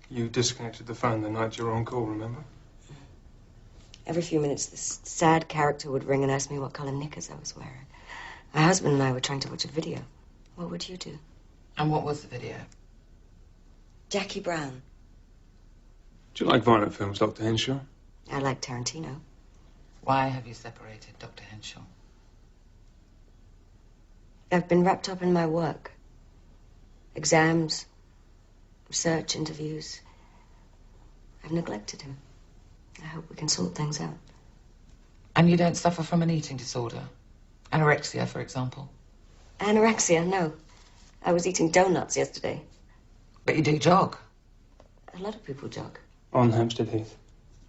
You disconnected the phone the night you were on call, remember? Every few minutes, this sad character would ring and ask me what colour knickers I was wearing. My husband and I were trying to watch a video. What would you do? And what was the video? Jackie Brown. Do you like violent films, Dr. Henshaw? I like Tarantino. Why have you separated, Dr. Henshaw? I've been wrapped up in my work. Exams, research, interviews. I've neglected him. I hope we can sort things out. And you don't suffer from an eating disorder? Anorexia, for example? Anorexia? No. I was eating donuts yesterday. But you do jog? A lot of people jog. On Hampstead Heath.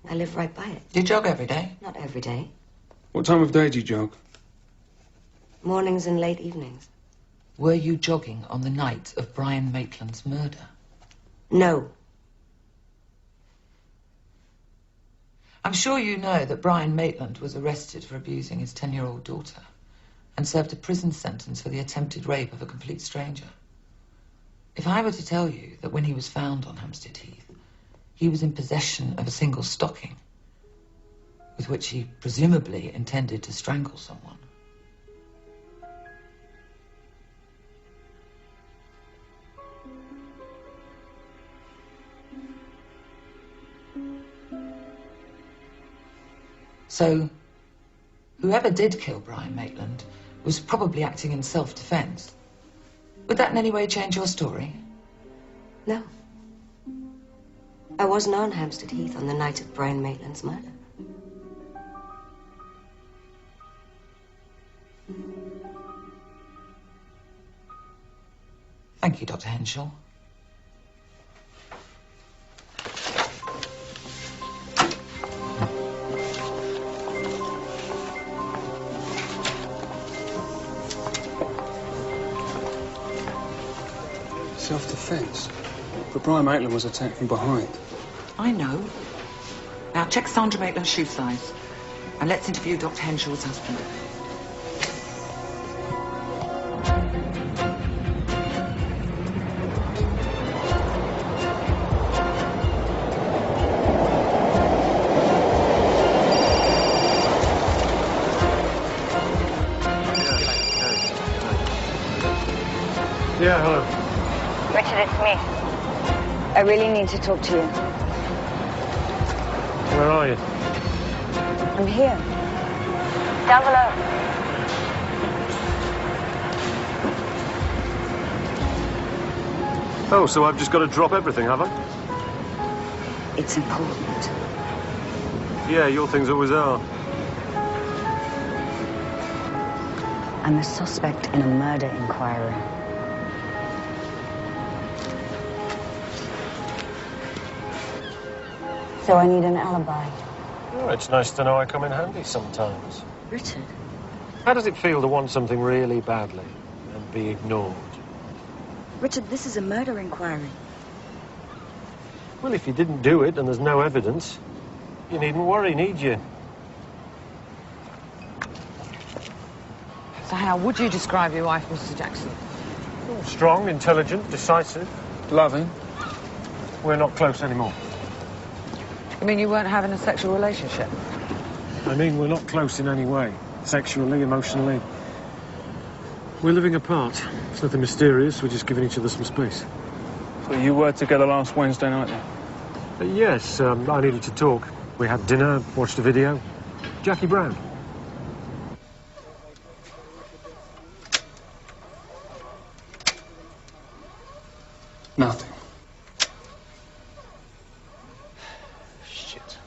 I live right by it. Do you jog every day? Not every day. What time of day do you jog? Mornings and late evenings. Were you jogging on the night of Brian Maitland's murder? No. I'm sure you know that Brian Maitland was arrested for abusing his 10-year-old daughter and served a prison sentence for the attempted rape of a complete stranger. If I were to tell you that when he was found on Hampstead Heath, he was in possession of a single stocking with which he presumably intended to strangle someone. So, whoever did kill Brian Maitland was probably acting in self-defense. Would that in any way change your story? No. I wasn't on Hampstead Heath on the night of Brian Maitland's murder. Thank you, Dr. Henshaw. defence. But Brian Maitland was attacked from behind. I know. Now check Sandra Maitland's shoe size. And let's interview Dr. Henshaw's husband. Yeah, hello. Richard, it's me. I really need to talk to you. Where are you? I'm here. Down below. Oh, so I've just got to drop everything, have I? It's important. Yeah, your things always are. I'm a suspect in a murder inquiry. So I need an alibi. Oh, it's nice to know I come in handy sometimes. Richard? How does it feel to want something really badly and be ignored? Richard, this is a murder inquiry. Well, if you didn't do it and there's no evidence, you needn't worry, need you? So how would you describe your wife, Mr. Jackson? Oh, strong, intelligent, decisive. Loving. We're not close anymore. You mean you weren't having a sexual relationship? I mean, we're not close in any way. Sexually, emotionally. We're living apart. It's nothing mysterious. We're just giving each other some space. So you were together last Wednesday night, then? Yes, I needed to talk. We had dinner, watched a video. Jackie Brown. Nothing. Shit.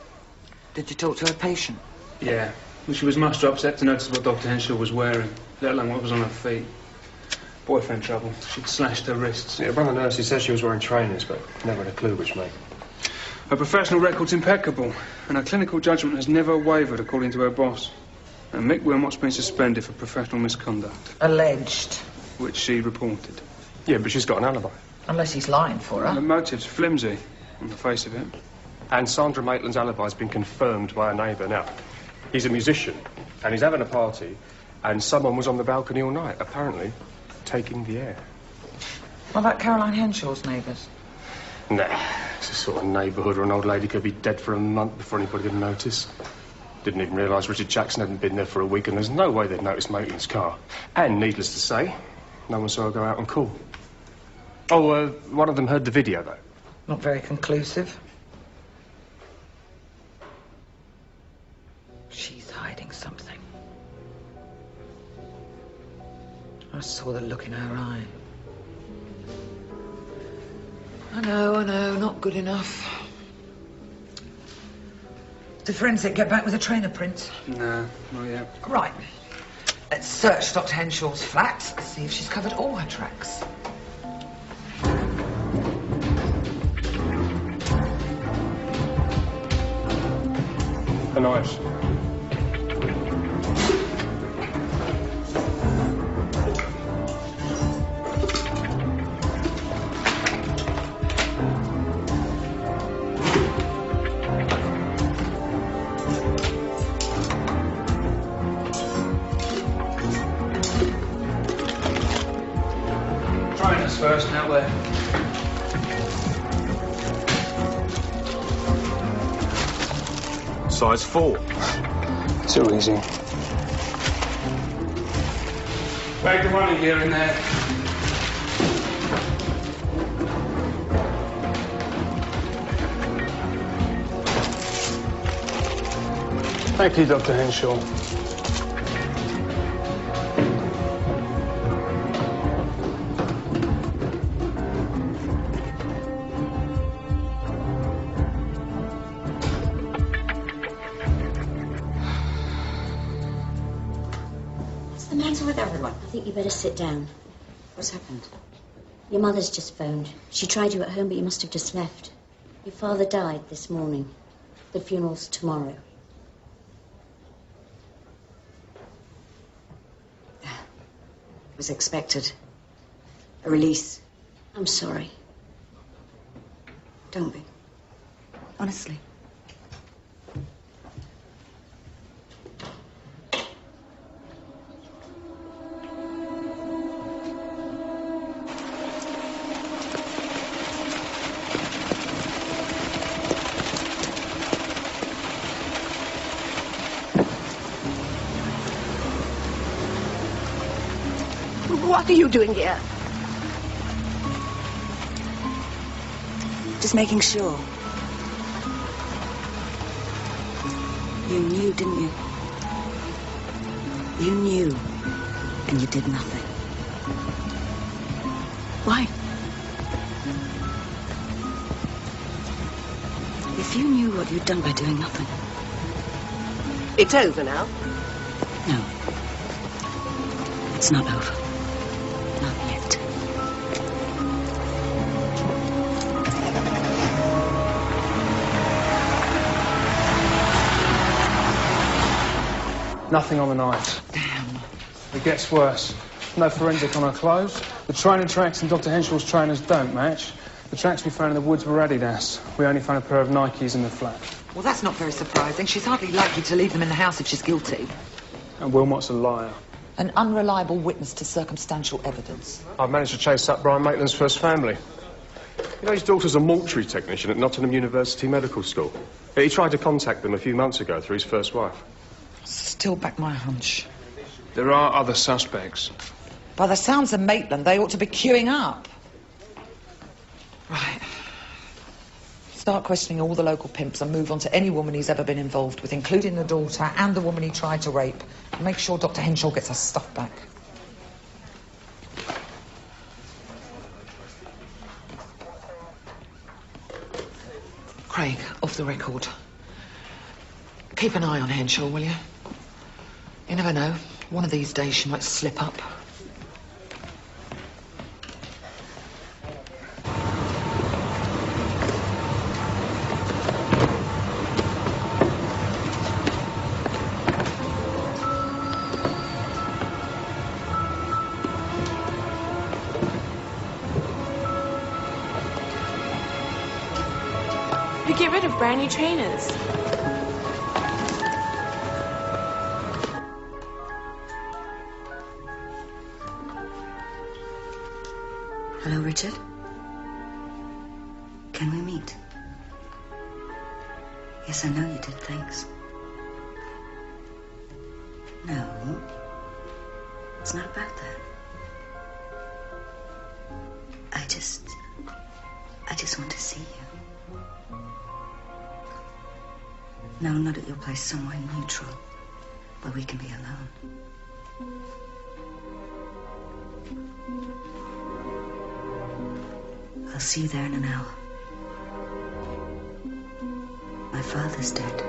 Did you talk to her patient? Yeah. Well, she was much too upset to notice what Dr. Henshaw was wearing, let alone what was on her feet. Boyfriend trouble. She'd slashed her wrists. Yeah, one of the nurses says she was wearing trainers, but never had a clue which make. Her professional record's impeccable, and her clinical judgment has never wavered, according to her boss. And Mick Wilmot's been suspended for professional misconduct. Alleged. Which she reported. Yeah, but she's got an alibi. Unless he's lying for her. The motive's flimsy, on the face of it. And Sandra Maitland's alibi's been confirmed by a neighbour. Now, he's a musician, and he's having a party, and someone was on the balcony all night, apparently taking the air. What about Caroline Henshaw's neighbours? Nah, it's a sort of neighbourhood where an old lady could be dead for a month before anybody would notice. Didn't even realise Richard Jackson hadn't been there for a week, and there's no way they'd noticed Maitland's car. And, needless to say, no one saw her go out and call. Oh, one of them heard the video, though. Not very conclusive. She's hiding something. I saw the look in her eye. I know, not good enough. Did forensic get back with a trainer print? No, not yet. Right. Let's search Dr. Henshaw's flat, see if she's covered all her tracks. The knives. Trainers first, now there. Size 4. Too easy. Make the money here and there. Thank you, Dr. Henshaw. What's the matter with everyone? I think you better sit down. What's happened? Your mother's just phoned. She tried you at home, but you must have just left. Your father died this morning. The funeral's tomorrow. It was expected. A release. I'm sorry. Don't be. Honestly. What are you doing here? Just making sure. You knew, didn't you? You knew, and you did nothing. Why? If you knew what you'd done by doing nothing. It's over now. No. It's not over. Not yet. Nothing on the knife. Damn. It gets worse. No forensic on her clothes. The trainer tracks and Dr. Henshaw's trainers don't match. The tracks we found in the woods were Adidas. We only found a pair of Nikes in the flat. Well, that's not very surprising. She's hardly likely to leave them in the house if she's guilty. And Wilmot's a liar. An unreliable witness to circumstantial evidence. I've managed to chase up Brian Maitland's first family. You know, his daughter's a mortuary technician at Nottingham University Medical School. He tried to contact them a few months ago through his first wife. Still back my hunch. There are other suspects. By the sounds of Maitland, they ought to be queuing up. Right. Start questioning all the local pimps and move on to any woman he's ever been involved with, including the daughter and the woman he tried to rape. And make sure Dr. Henshaw gets her stuff back. Craig, off the record. Keep an eye on Henshaw, will you? You never know. One of these days she might slip up. You get rid of brand new trainers. Hello, Richard. Can we meet? Yes, I know you did, thanks. No, it's not about that. I just want to see you. No, not at your place, somewhere neutral, where we can be alone. I'll see you there in an hour. My father's dead.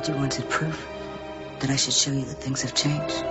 said you wanted proof. That I should show you that things have changed.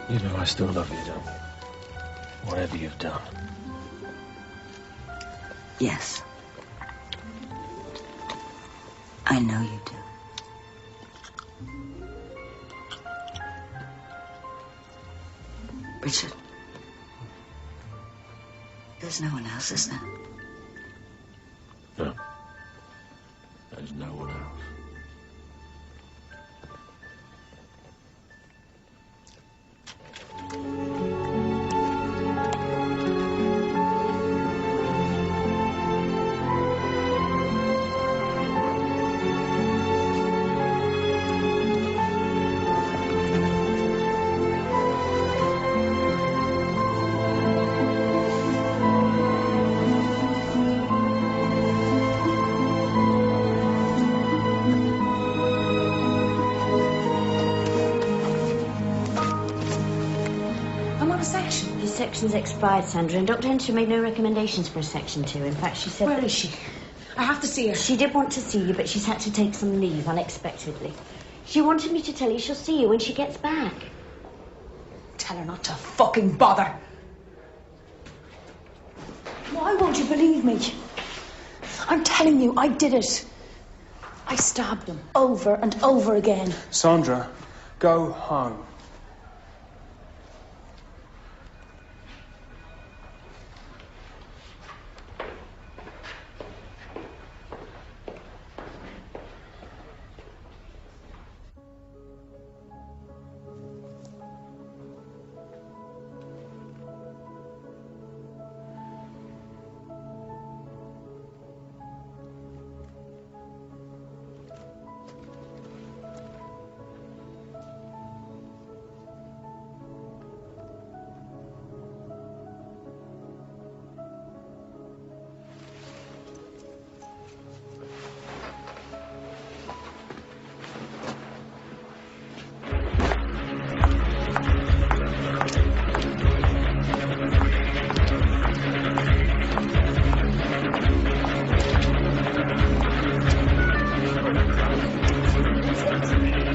You know I still love you, don't you? Whatever you've done. Yes. I know you do. Richard. There's no one else, is there? No. There's no one else. Section's expired, Sandra, and Dr. Henshaw made no recommendations for a section 2. In fact, she said... Where is she? I have to see her. She did want to see you, but she's had to take some leave unexpectedly. She wanted me to tell you she'll see you when she gets back. Tell her not to fucking bother. Why won't you believe me? I'm telling you, I did it. I stabbed him over and over again. Sandra, go home.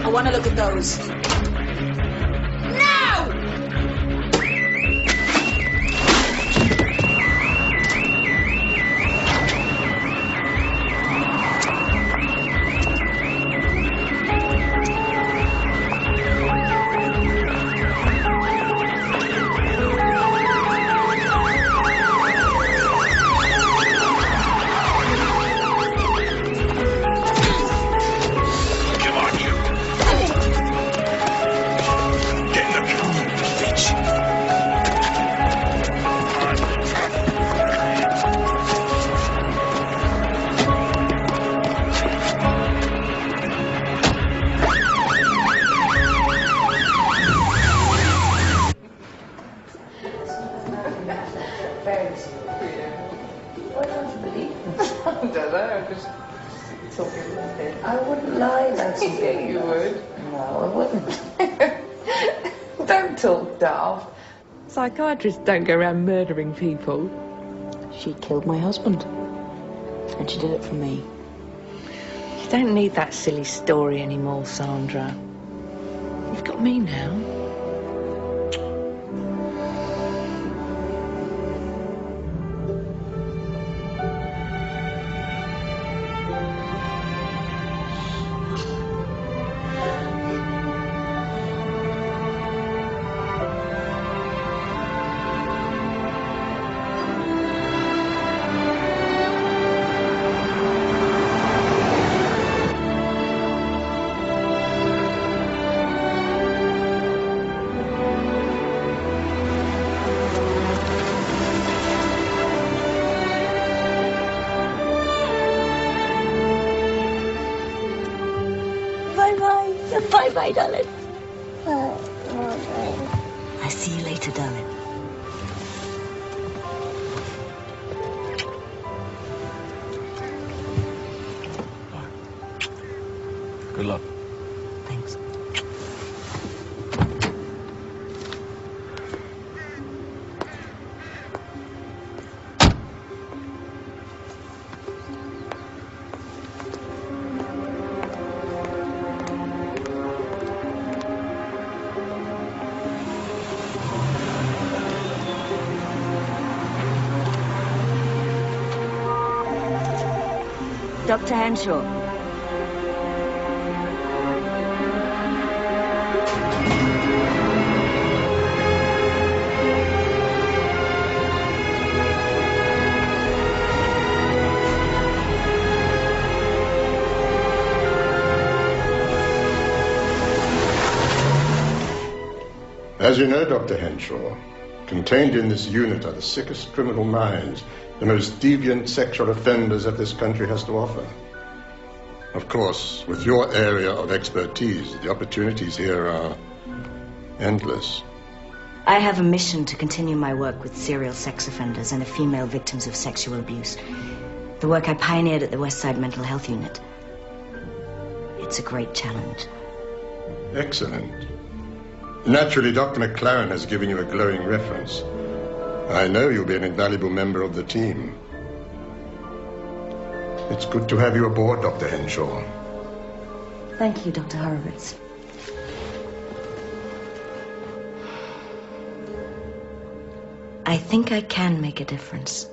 I want to look at those. Now! I wouldn't lie, that's yeah, you would. No, I wouldn't. Don't talk daft. Psychiatrists don't go around murdering people. She killed my husband. And she did it for me. You don't need that silly story anymore, Sandra. You've got me now. Bye-bye, darling. I'll see you later, darling. Good luck. Thanks. Dr. Henshaw. As you know, Dr. Henshaw, contained in this unit are the sickest criminal minds, the most deviant sexual offenders that this country has to offer. Of course, with your area of expertise, the opportunities here are endless. I have a mission to continue my work with serial sex offenders and the female victims of sexual abuse. The work I pioneered at the West Side Mental Health Unit. It's a great challenge. Excellent. Naturally, Dr. McLaren has given you a glowing reference. I know you'll be an invaluable member of the team. It's good to have you aboard, Dr. Henshaw. Thank you, Dr. Horowitz. I think I can make a difference.